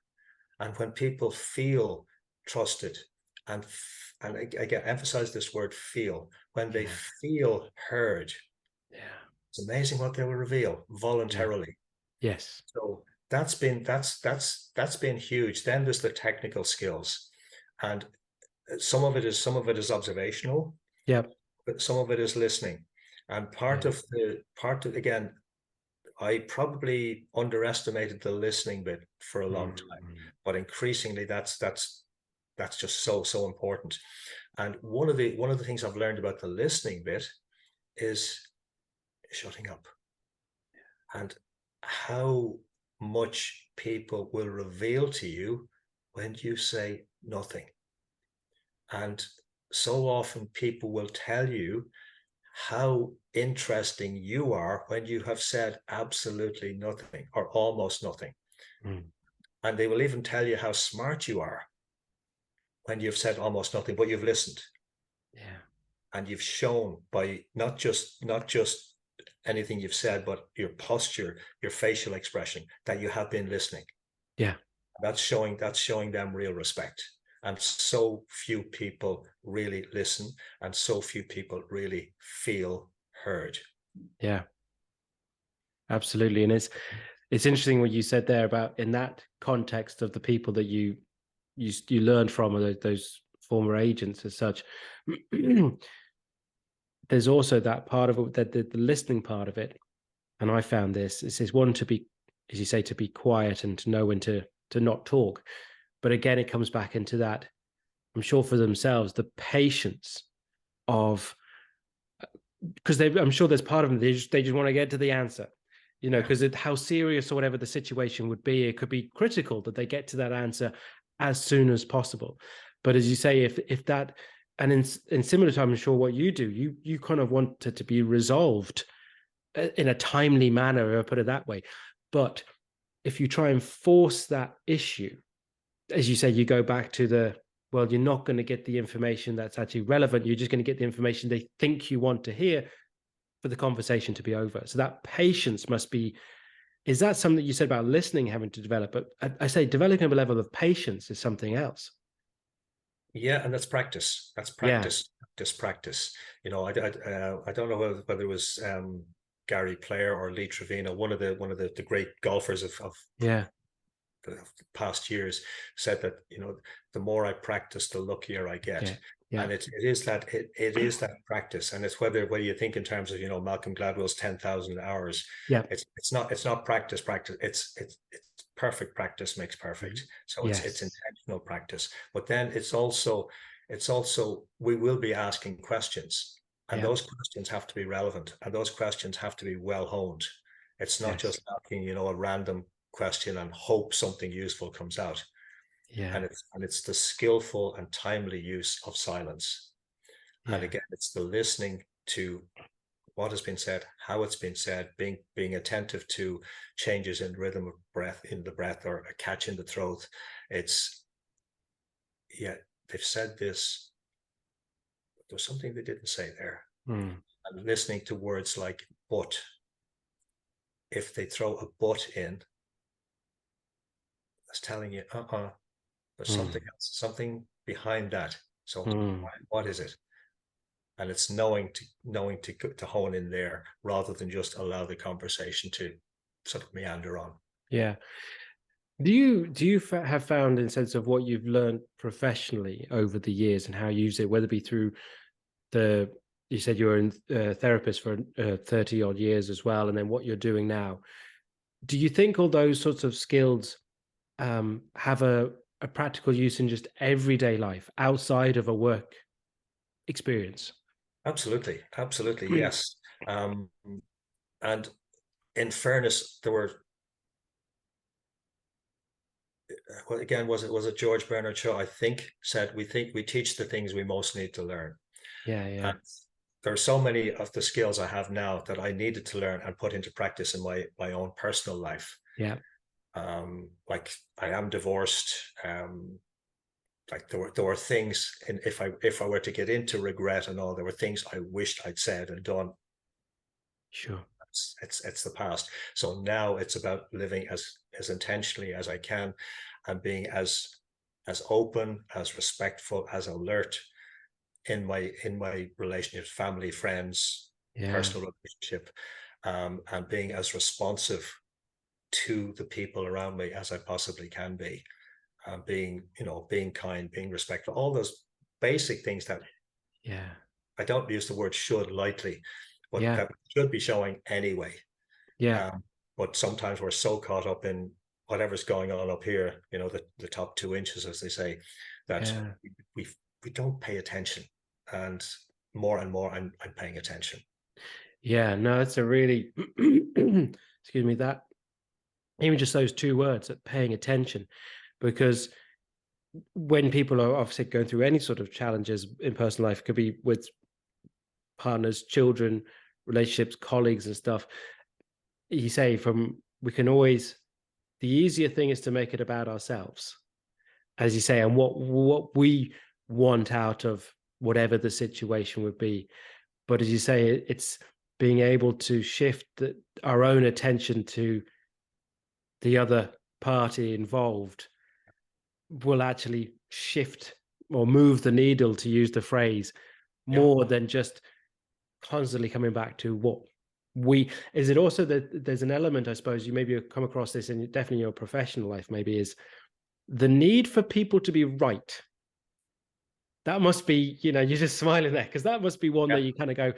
And when people feel trusted, and again, emphasize this word feel, when they Yeah. feel heard, Yeah. it's amazing what they will reveal Yeah. voluntarily. Yes. So that's been huge. Then there's the technical skills, and some of it is observational, Yep. but some of it is listening. And Yeah. part of again, I probably underestimated the listening bit for a long time, Mm. but increasingly that's just so important. And one of the things I've learned about the listening bit is shutting up, and how much people will reveal to you when you say nothing. And so often people will tell you how interesting you are when you have said absolutely nothing or almost nothing. Mm. And they will even tell you how smart you are when you've said almost nothing, but you've listened, Yeah. and you've shown by not just anything you've said, but your posture, your facial expression, that you have been listening. Yeah. That's showing them real respect. And so few people really listen, and so few people really feel heard. Yeah, absolutely. And it's interesting what you said there about in that context of the people that you learned from, or those former agents as such. There's also that part of it, that the listening part of it. And I found this, it says one, to be, as you say, to be quiet and to know when to not talk. But again, it comes back into that, I'm sure for themselves, the patience of, because I'm sure there's part of them, they just want to get to the answer, Yeah. because how serious or whatever the situation would be, it could be critical that they get to that answer as soon as possible. But as you say, if that, and in similar to, I'm sure what you do, you kind of want it to be resolved in a timely manner, or put it that way. But if you try and force that issue, as you say, you go back to well, you're not going to get the information that's actually relevant. You're just going to get the information they think you want to hear for the conversation to be over. So that patience must be, is that something that you said about listening having to develop? But I say developing a level of patience is something else. Yeah, and that's practice. That's Yeah. practice, practice. I don't know whether it was Gary Player or Lee Trevino, one of the great golfers of Yeah. the past years, said that the more I practice, the luckier I get. Yeah. Yeah. And it is that practice, and it's whether you think in terms of Malcolm Gladwell's 10,000 hours. Yeah. It's not practice. It's perfect practice makes perfect. So it's Yes. intentional practice. But then it's also we will be asking questions, and Yeah. those questions have to be relevant, and those questions have to be well honed. It's not Yes. just asking a random question and hope something useful comes out. Yeah. And it's the skillful and timely use of silence. And Yeah. again, it's the listening to what has been said, how it's been said, being attentive to changes in rhythm of breath in the breath, or a catch in the throat. It's, yeah, they've said this. There's something they didn't say there. Mm. And listening to words like but. If they throw a but in, that's telling you, there's something Mm. else, something behind that. So Mm. what is it? And it's knowing to hone in there, rather than just allow the conversation to sort of meander on. Yeah. Do you have found, in sense of what you've learned professionally over the years and how you use it, whether it be through the, you said you were a therapist for 30 odd years as well, and then what you're doing now, do you think all those sorts of skills have a practical use in just everyday life outside of a work experience? Absolutely, absolutely, yes. And in fairness, there were, well, again, was it George Bernard Shaw, I think, said we think we teach the things we most need to learn. Yeah. Yeah. And there are so many of the skills I have now that I needed to learn and put into practice in my own personal life. Yeah. Like, I am divorced. Like, there were things, and if I were to get into regret and all, there were things I wished I'd said and done. Sure. It's the past. So now it's about living as intentionally as I can, and being as open, as respectful, as alert in my relationships, family, friends, Yeah. personal relationship, and being as responsive to the people around me as I possibly can be. Being kind, being respectful, all those basic things that Yeah. I don't use the word should lightly, but Yeah. that should be showing anyway. Yeah. Um, but sometimes we're so caught up in whatever's going on up here, the top 2 inches, as they say, that Yeah. we we don't pay attention. And more and more, I'm paying attention. Yeah. No, that's a really excuse me, that even just those two words, that paying attention, because when people are obviously going through any sort of challenges in personal life, it could be with partners, children, relationships, colleagues, and stuff. You say, we can always, the easier thing is to make it about ourselves, as you say, and what we want out of whatever the situation would be. But as you say, it's being able to shift our own attention to the other party involved, will actually shift or move the needle, to use the phrase, Yeah, more than just constantly coming back to what we is. It also that there's an element, I suppose, you maybe come across this in definitely your professional life, maybe, is the need for people to be right. That must be, you're just smiling there, because that must be one yeah, that you kind of go,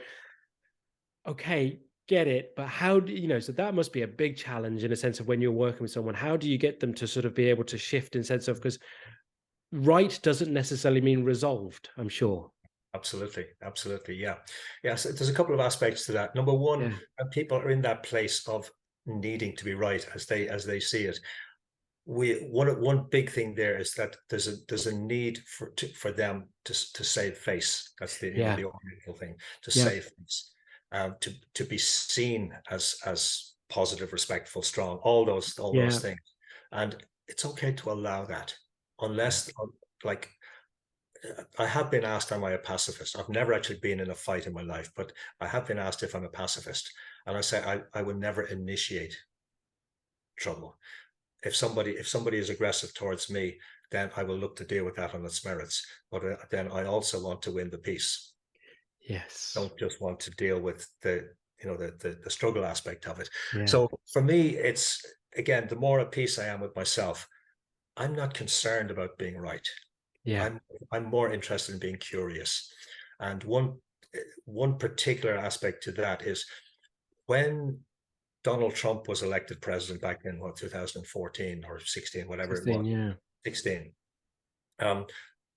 okay, get it, but how do so that must be a big challenge in a sense of when you're working with someone. How do you get them to sort of be able to shift in sense of, because right doesn't necessarily mean resolved, I'm sure. absolutely, absolutely. Yeah, yeah. So there's a couple of aspects to that. Number one, Yeah. when people are in that place of needing to be right as they see it, one big thing there is that there's a need for them to save face. That's Yeah. the oriental thing, to Yeah. save face, to be seen as positive, respectful, strong, all those Yeah. things. And it's okay to allow that, Yeah. unless, like, I have been asked, am I a pacifist? I've never actually been in a fight in my life, but I have been asked if I'm a pacifist, and I say I would never initiate trouble. If somebody is aggressive towards me, then I will look to deal with that on its merits. But then I also want to win the peace. Yes. Don't just want to deal with the struggle aspect of it. Yeah. So for me, it's, again, the more at peace I am with myself, I'm not concerned about being right. Yeah. I'm more interested in being curious. And one particular aspect to that is when Donald Trump was elected president back in, what, 2014 or 16, whatever it 16. was, Yeah. 16. Um,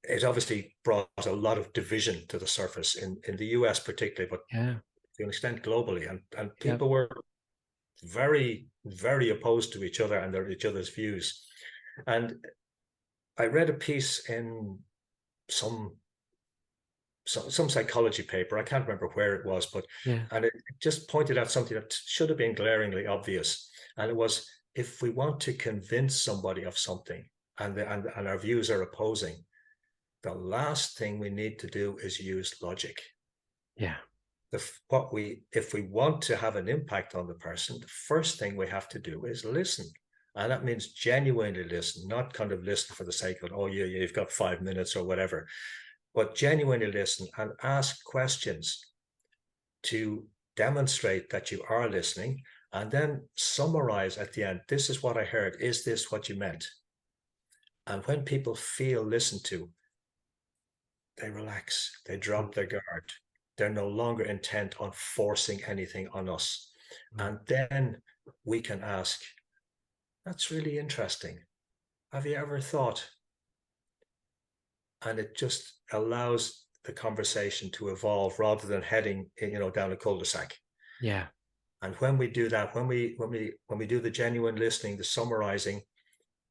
it obviously brought a lot of division to the surface in the US particularly, but Yeah. to an extent globally. And Yeah. people were very, very opposed to each other and each other's views. And I read a piece in some some psychology paper. I can't remember where it was, but Yeah. and it just pointed out something that should have been glaringly obvious. And it was, if we want to convince somebody of something, and our views are opposing, the last thing we need to do is use logic. Yeah. If we want to have an impact on the person, the first thing we have to do is listen. And that means genuinely listen, not kind of listen for the sake of, oh, yeah, you've got 5 minutes or whatever, but genuinely listen and ask questions to demonstrate that you are listening, and then summarize at the end, this is what I heard. Is this what you meant? And when people feel listened to, they relax, they Mm. drop their guard. They're no longer intent on forcing anything on us. Mm. And then we can ask, that's really interesting. Have you ever thought? And it just allows the conversation to evolve rather than heading, down a cul-de-sac. Yeah. And when we do that, when we do the genuine listening, the summarizing,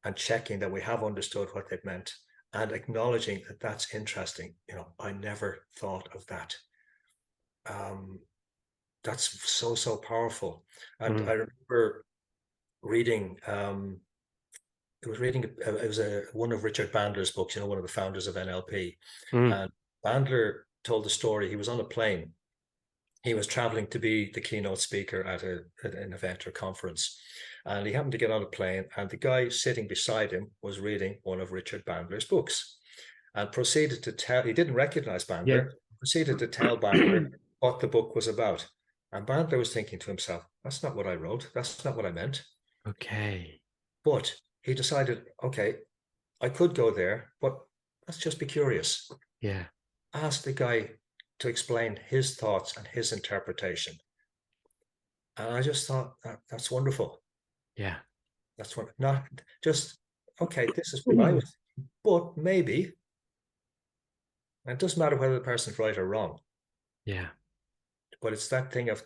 and checking that we have understood what they've meant, and acknowledging that that's interesting, I never thought of that. Um, that's so powerful. And Mm. I remember reading. It was one of Richard Bandler's books. One of the founders of NLP, Mm. and Bandler told the story. He was on a plane. He was traveling to be the keynote speaker at an event or conference. And he happened to get on a plane, and the guy sitting beside him was reading one of Richard Bandler's books, and proceeded to tell, he didn't recognize Yeah. Bandler, proceeded to tell Bandler what the book was about. And Bandler was thinking to himself, that's not what I wrote. That's not what I meant. Okay. But he decided, okay, I could go there, but let's just be curious. Yeah. Ask the guy to explain his thoughts and his interpretation. And I just thought, that's wonderful. Yeah. That's what, not just, okay, this is what I was thinking, but maybe, and it doesn't matter whether the person's right or wrong, Yeah. but it's that thing of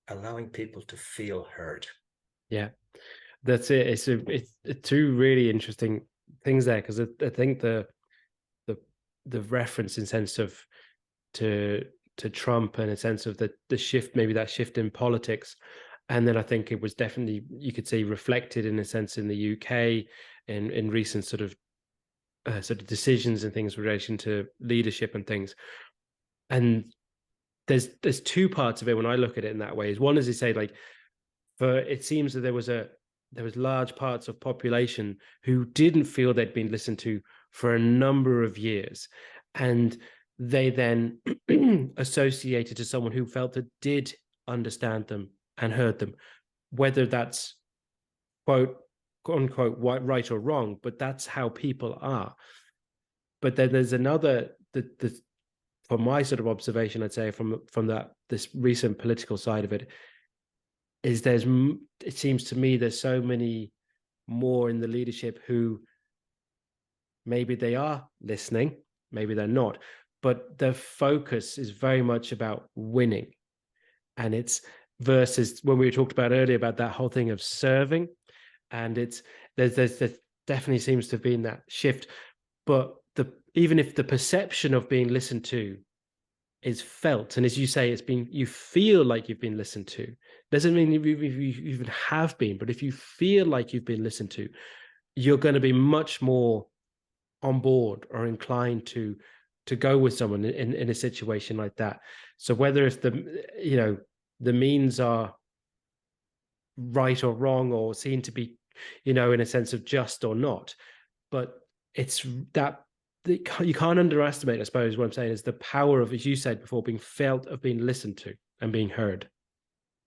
allowing people to feel heard. Yeah. That's it. It's two really interesting things there, because I think the the reference in sense of to Trump, and a sense of the shift, maybe that shift in politics. And then I think it was definitely, you could say, reflected in a sense in the UK in recent sort of decisions and things in relation to leadership and things. And there's two parts of it when I look at it in that way. Is one, as you say, like, for it seems that there was there was large parts of population who didn't feel they'd been listened to for a number of years, and they then associated to someone who felt that did understand them and heard them, whether that's quote unquote right or wrong, but that's how people are. But then there's another the from my sort of observation, I'd say from that this recent political side of it, is it seems to me there's so many more in the leadership who maybe they are listening, maybe they're not, but their focus is very much about winning. And it's versus when we talked about earlier about that whole thing of serving, and there definitely seems to have been that shift. But even if the perception of being listened to is felt, and as you say, you feel like you've been listened to, doesn't mean you even have been, but if you feel like you've been listened to, you're going to be much more on board or inclined to go with someone in a situation like that. So whether if the means are right or wrong or seen to be, in a sense of just or not, but it's that you can't underestimate, I suppose what I'm saying is the power of, as you said before, being felt, of being listened to and being heard.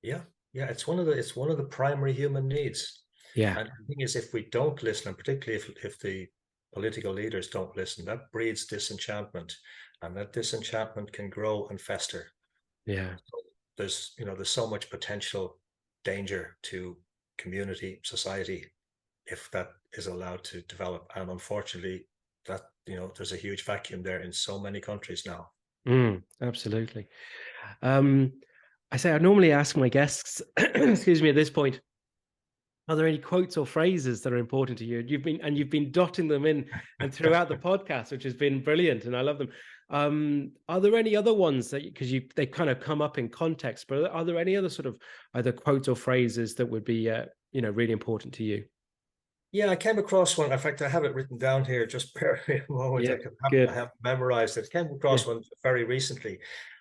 Yeah, yeah, it's one of the primary human needs. Yeah. And the thing is, if we don't listen, and particularly if the political leaders don't listen, that breeds disenchantment, and that disenchantment can grow and fester. Yeah. There's so much potential danger to community, society, if that is allowed to develop. And unfortunately, that there's a huge vacuum there in so many countries now. Absolutely. I say I normally ask my guests, excuse me, at this point, are there any quotes or phrases that are important to you? You've been dotting them in and throughout the podcast, which has been brilliant, and I love them. Are there any other ones that because they kind of come up in context, but are there any other sort of either quotes or phrases that would be really important to you? Yeah, I came across one. In fact, I have it written down here. Just bear with me a moment. Yeah, I good. have memorized it. I came Yeah. across one very recently,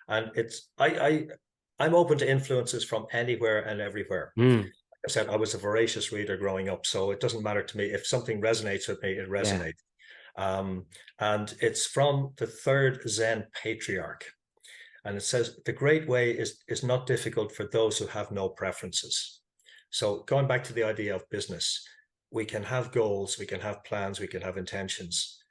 and I'm open to influences from anywhere and everywhere. Mm, I said I was a voracious reader growing up, so it doesn't matter to me if something resonates with me. It yeah. resonates, and it's from the third Zen patriarch, and it says the great way is not difficult for those who have no preferences. So going back to the idea of business, we can have goals, we can have plans, we can have intentions,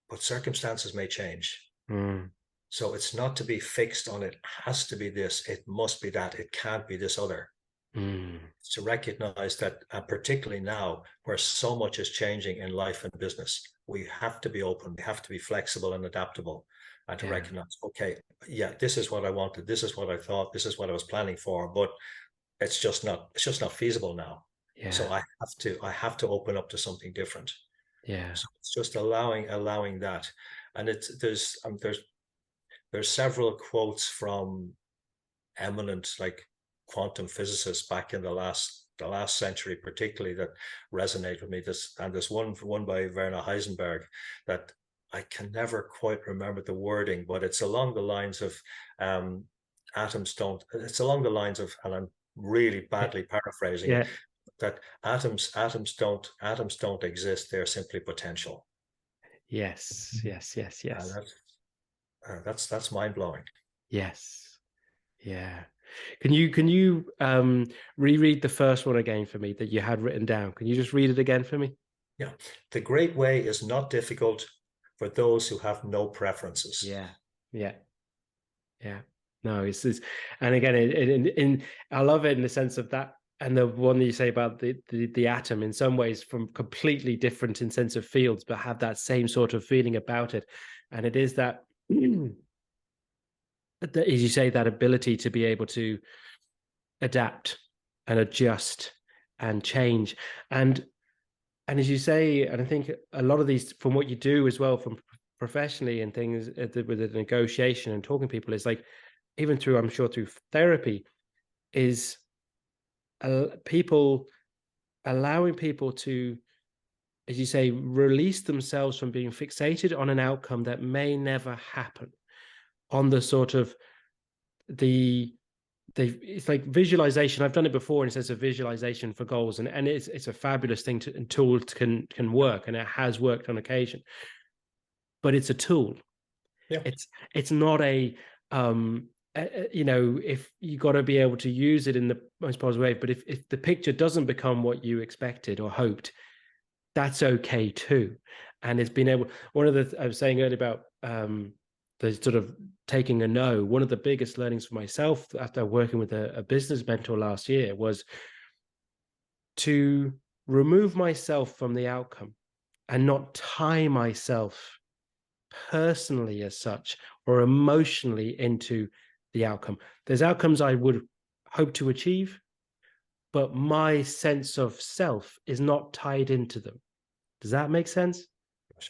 but circumstances may change. Mm, So it's not to be fixed on it has to be this, it must be that, it can't be this other. mm, It's to recognize that, and particularly now where so much is changing in life and business, we have to be open, we have to be flexible and adaptable, and to yeah. recognize, okay, yeah, this is what I wanted, this is what I thought, this is what I was planning for, but it's just not feasible now. So Yeah. I have to open up to something different. Yeah. So it's just allowing that. And there's several quotes from eminent like quantum physicists back in the last century, particularly, that resonate with me. There's one by Werner Heisenberg that I can never quite remember the wording, but it's along the lines of um, atoms don't. It's along the lines of, and I'm really Yeah. badly paraphrasing it, Yeah. that atoms don't exist. They're simply potential, Yes. Yes. Yes. and Yes. that's mind blowing. Yes. Yeah. Can you reread the first one again for me that you had written down? Can you just read it again for me? Yeah, the great way is not difficult for those who have no preferences. Yeah. Yeah. Yeah. No, and again, I love it in the sense of that, and the one that you say about the atom, in some ways, from completely different in sense of fields, but have that same sort of feeling about it, and it is that, as you say, that ability to be able to adapt and adjust and change, and as you say, and I think a lot of these, from what you do as well, from professionally and things with the negotiation and talking to people, is like even through, I'm sure, through therapy, is people allowing people to, as you say, release themselves from being fixated on an outcome that may never happen, on the sort of the it's like visualization. I've done it before in sense of visualization for goals, and it's a fabulous thing to and tool can work, and it has worked on occasion. But it's a tool. Yeah, It's not if you got to be able to use it in the most positive way. But if the picture doesn't become what you expected or hoped, that's okay too. And it's been able. One of the I was saying earlier about the sort of taking a no. One of the biggest learnings for myself after working with a business mentor last year was to remove myself from the outcome and not tie myself personally as such or emotionally into the outcome. There's outcomes I would hope to achieve, but my sense of self is not tied into them. Does that make sense?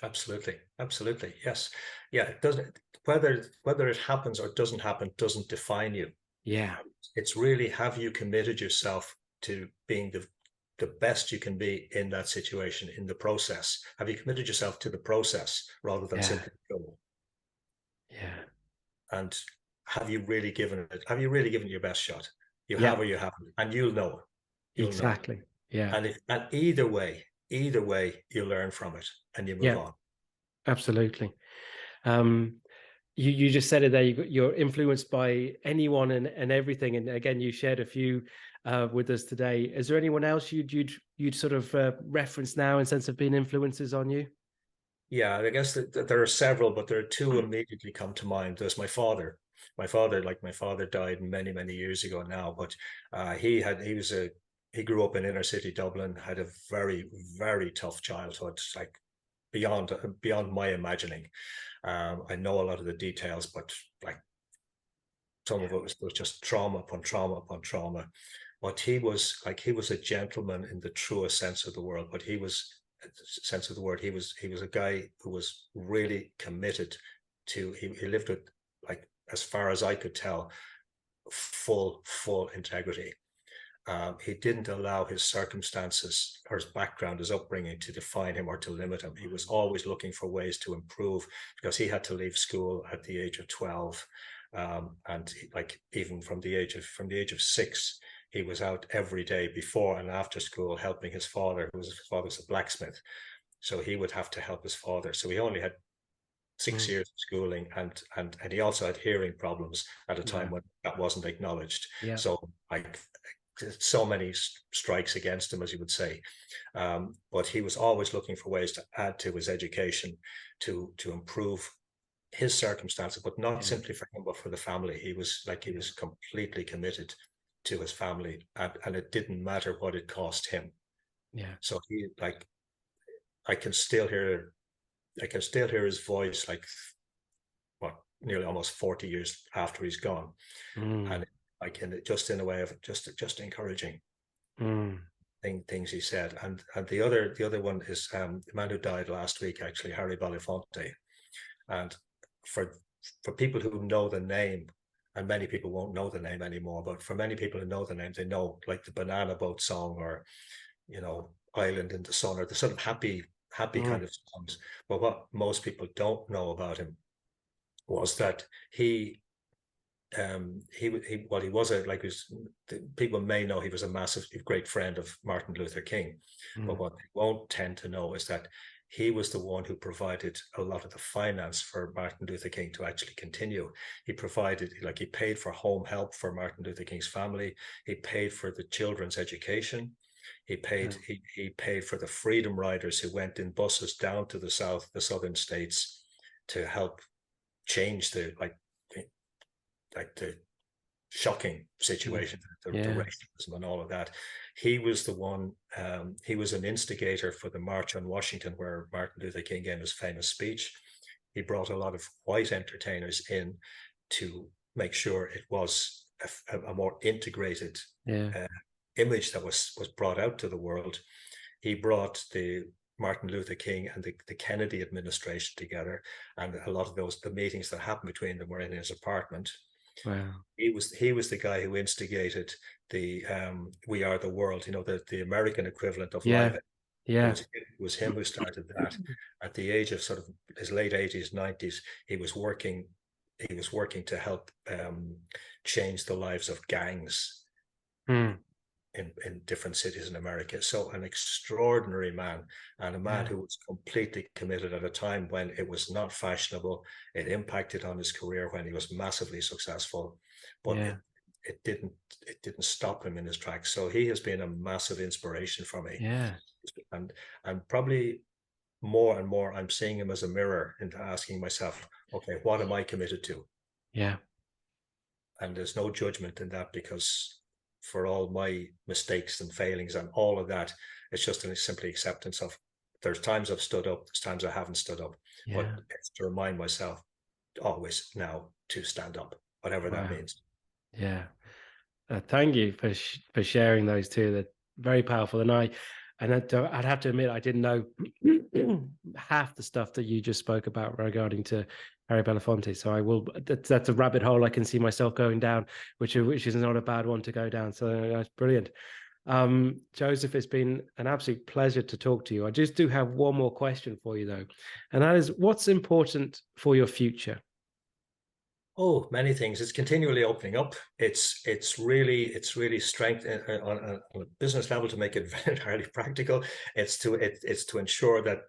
absolutely, absolutely, yes, yeah. It doesn't, whether it happens or doesn't happen doesn't define you. Yeah. It's really, have you committed yourself to being the best you can be in that situation, in the process? Have you committed yourself to the process rather than Yeah. simply the goal? Yeah. And have you really given it? Have you really given it your best shot? You Yeah. have or you haven't, and you'll know. You'll know. Exactly. Yeah. And either way, you learn from it and you move Yeah. on. Absolutely. Um, you just said it there. You're influenced by anyone and everything. And again, you shared a few with us today. Is there anyone else you'd sort of reference now in sense of being influences on you? Yeah, I guess that there are several, but there are two immediately come to mind. There's my father. My father died many, many years ago now, but he grew up in inner city Dublin, had a very, very tough childhood, like beyond my imagining. I know a lot of the details, but like some of it was just trauma upon trauma upon trauma. But he was a gentleman in the truest sense of the word. But sense of the word, he was a guy who was really committed to. He lived with, like, as far as I could tell, full integrity. He didn't allow his circumstances or his background, his upbringing, to define him or to limit him. He was always looking for ways to improve, because he had to leave school at the age of 12. And like, even from the age of 6, he was out every day before and after school helping his father, his father was a blacksmith. So he would have to help his father. So he only had 6 years Mm, of schooling, and he also had hearing problems at a time wow. when that wasn't acknowledged. Yeah. So, like, so many strikes against him, as you would say. But he was always looking for ways to add to his education, to improve his circumstances, but not Yeah. simply for him, but for the family. He Yeah. was completely committed to his family, and it didn't matter what it cost him. Yeah. So he, like, I can still hear his voice, like, what, nearly almost 40 years after he's gone. And Mm, I can, just in a way of just encouraging mm, things he said. And the other one is, the man who died last week, actually, Harry Belafonte. And for for people who know the name, and many people won't know the name anymore, but for many people who know the name, they know, like, the Banana Boat song, or, Island in the Sun, or the sort of happy kind mm, of songs. But what most people don't know about him was that he was a, like, people may know he was a massive, great friend of Martin Luther King, but mm. what they won't tend to know is that he was the one who provided a lot of the finance for Martin Luther King to actually continue. He provided, like, he paid for home help for Martin Luther King's family. He paid for the children's education. Yeah. He paid for the freedom riders who went in buses down to the southern states, to help change the shocking Mm. situation, the Yeah. racism and all of that. He was the one. He was an instigator for the March on Washington, where Martin Luther King gave his famous speech. He brought a lot of white entertainers in to make sure it was a more integrated Yeah. uh, image that was brought out to the world. He brought the Martin Luther King and the Kennedy administration together, and a lot of the meetings that happened between them were in his apartment. Wow. He was the guy who instigated the "We Are the World," the American equivalent of Live Yeah. Aid. Yeah. It was him who started that. At the age of sort of his late 80s, 90s, he was working he was working to help change the lives of gangs Mm. in different cities in America. So an extraordinary man, and a man Yeah. who was completely committed at a time when it was not fashionable. It impacted on his career when he was massively successful, but Yeah. it didn't stop him in his tracks. So he has been a massive inspiration for me, Yeah. and probably more and more I'm seeing him as a mirror into asking myself, okay, what am I committed to? Yeah. And there's no judgment in that, because for all my mistakes and failings and all of that, it's just a simply acceptance of, there's times I've stood up, there's times I haven't stood up, but Yeah. it's to remind myself always now to stand up, whatever that Wow. means. Yeah. Thank you for for sharing those two. They're very powerful, and I'd have to admit I didn't know half the stuff that you just spoke about regarding to Harry Belafonte. So I will. That's a rabbit hole I can see myself going down, which is not a bad one to go down. So that's brilliant. Joseph, it's been an absolute pleasure to talk to you. I just do have one more question for you though, and that is, what's important for your future? Oh, many things. It's continually opening up. It's really strength on a business level, to make it entirely practical. It's to ensure that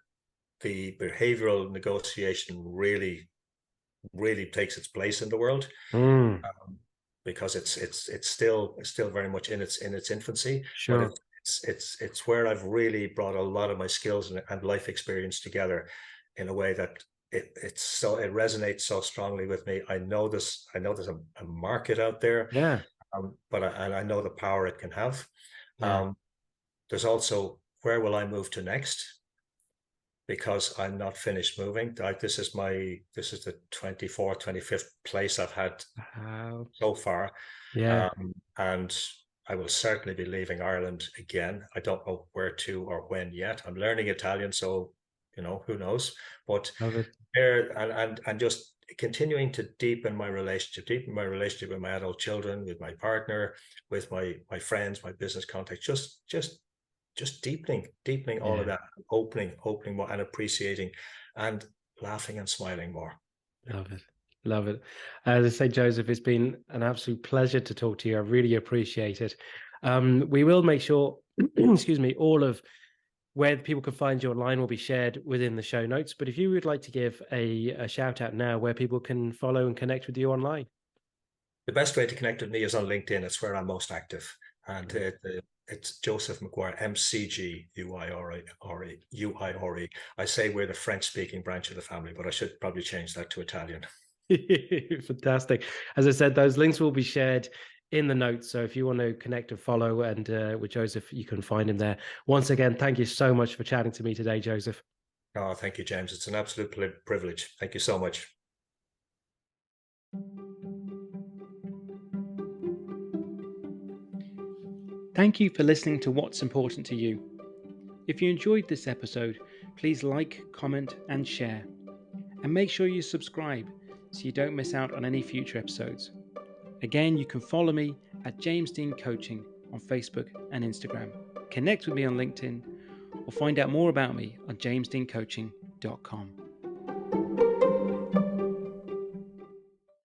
the behavioral negotiation really takes its place in the world, Mm, because it's still very much in its infancy, but sure. it's where I've really brought a lot of my skills and life experience together in a way that it resonates so strongly with me. I know there's a market out there, Yeah. and I know the power it can have. Yeah. Um, there's also, where will I move to next? Because I'm not finished moving. Like, this is the 24th, 25th place I've had How? so far. Yeah. And I will certainly be leaving Ireland again. I don't know where to or when yet. I'm learning Italian, so who knows. But Love it. there, and just continuing to deepen my relationship with my adult children, with my partner, with my friends, my business contacts. Just deepening all of Yeah. that, opening more, and appreciating, and laughing and smiling more. Love it. Love it. As I say, Joseph, it's been an absolute pleasure to talk to you. I really appreciate it. We will make sure, excuse me, all of where people can find you online will be shared within the show notes. But if you would like to give a shout out now where people can follow and connect with you online. The best way to connect with me is on LinkedIn. It's where I'm most active. And Brilliant. it's Joseph McGuire, McGuire. I say we're the French speaking branch of the family, but I should probably change that to Italian. Fantastic. As I said, those links will be shared in the notes. So if you want to connect and follow and with Joseph, you can find him there. Once again, thank you so much for chatting to me today, Joseph. Oh, thank you, James. It's an absolute privilege. Thank you so much. Thank you for listening to What's Important to You. If you enjoyed this episode, please like, comment, and share. And make sure you subscribe so you don't miss out on any future episodes. Again, you can follow me at James Dean Coaching on Facebook and Instagram. Connect with me on LinkedIn or find out more about me on jamesdeancoaching.com.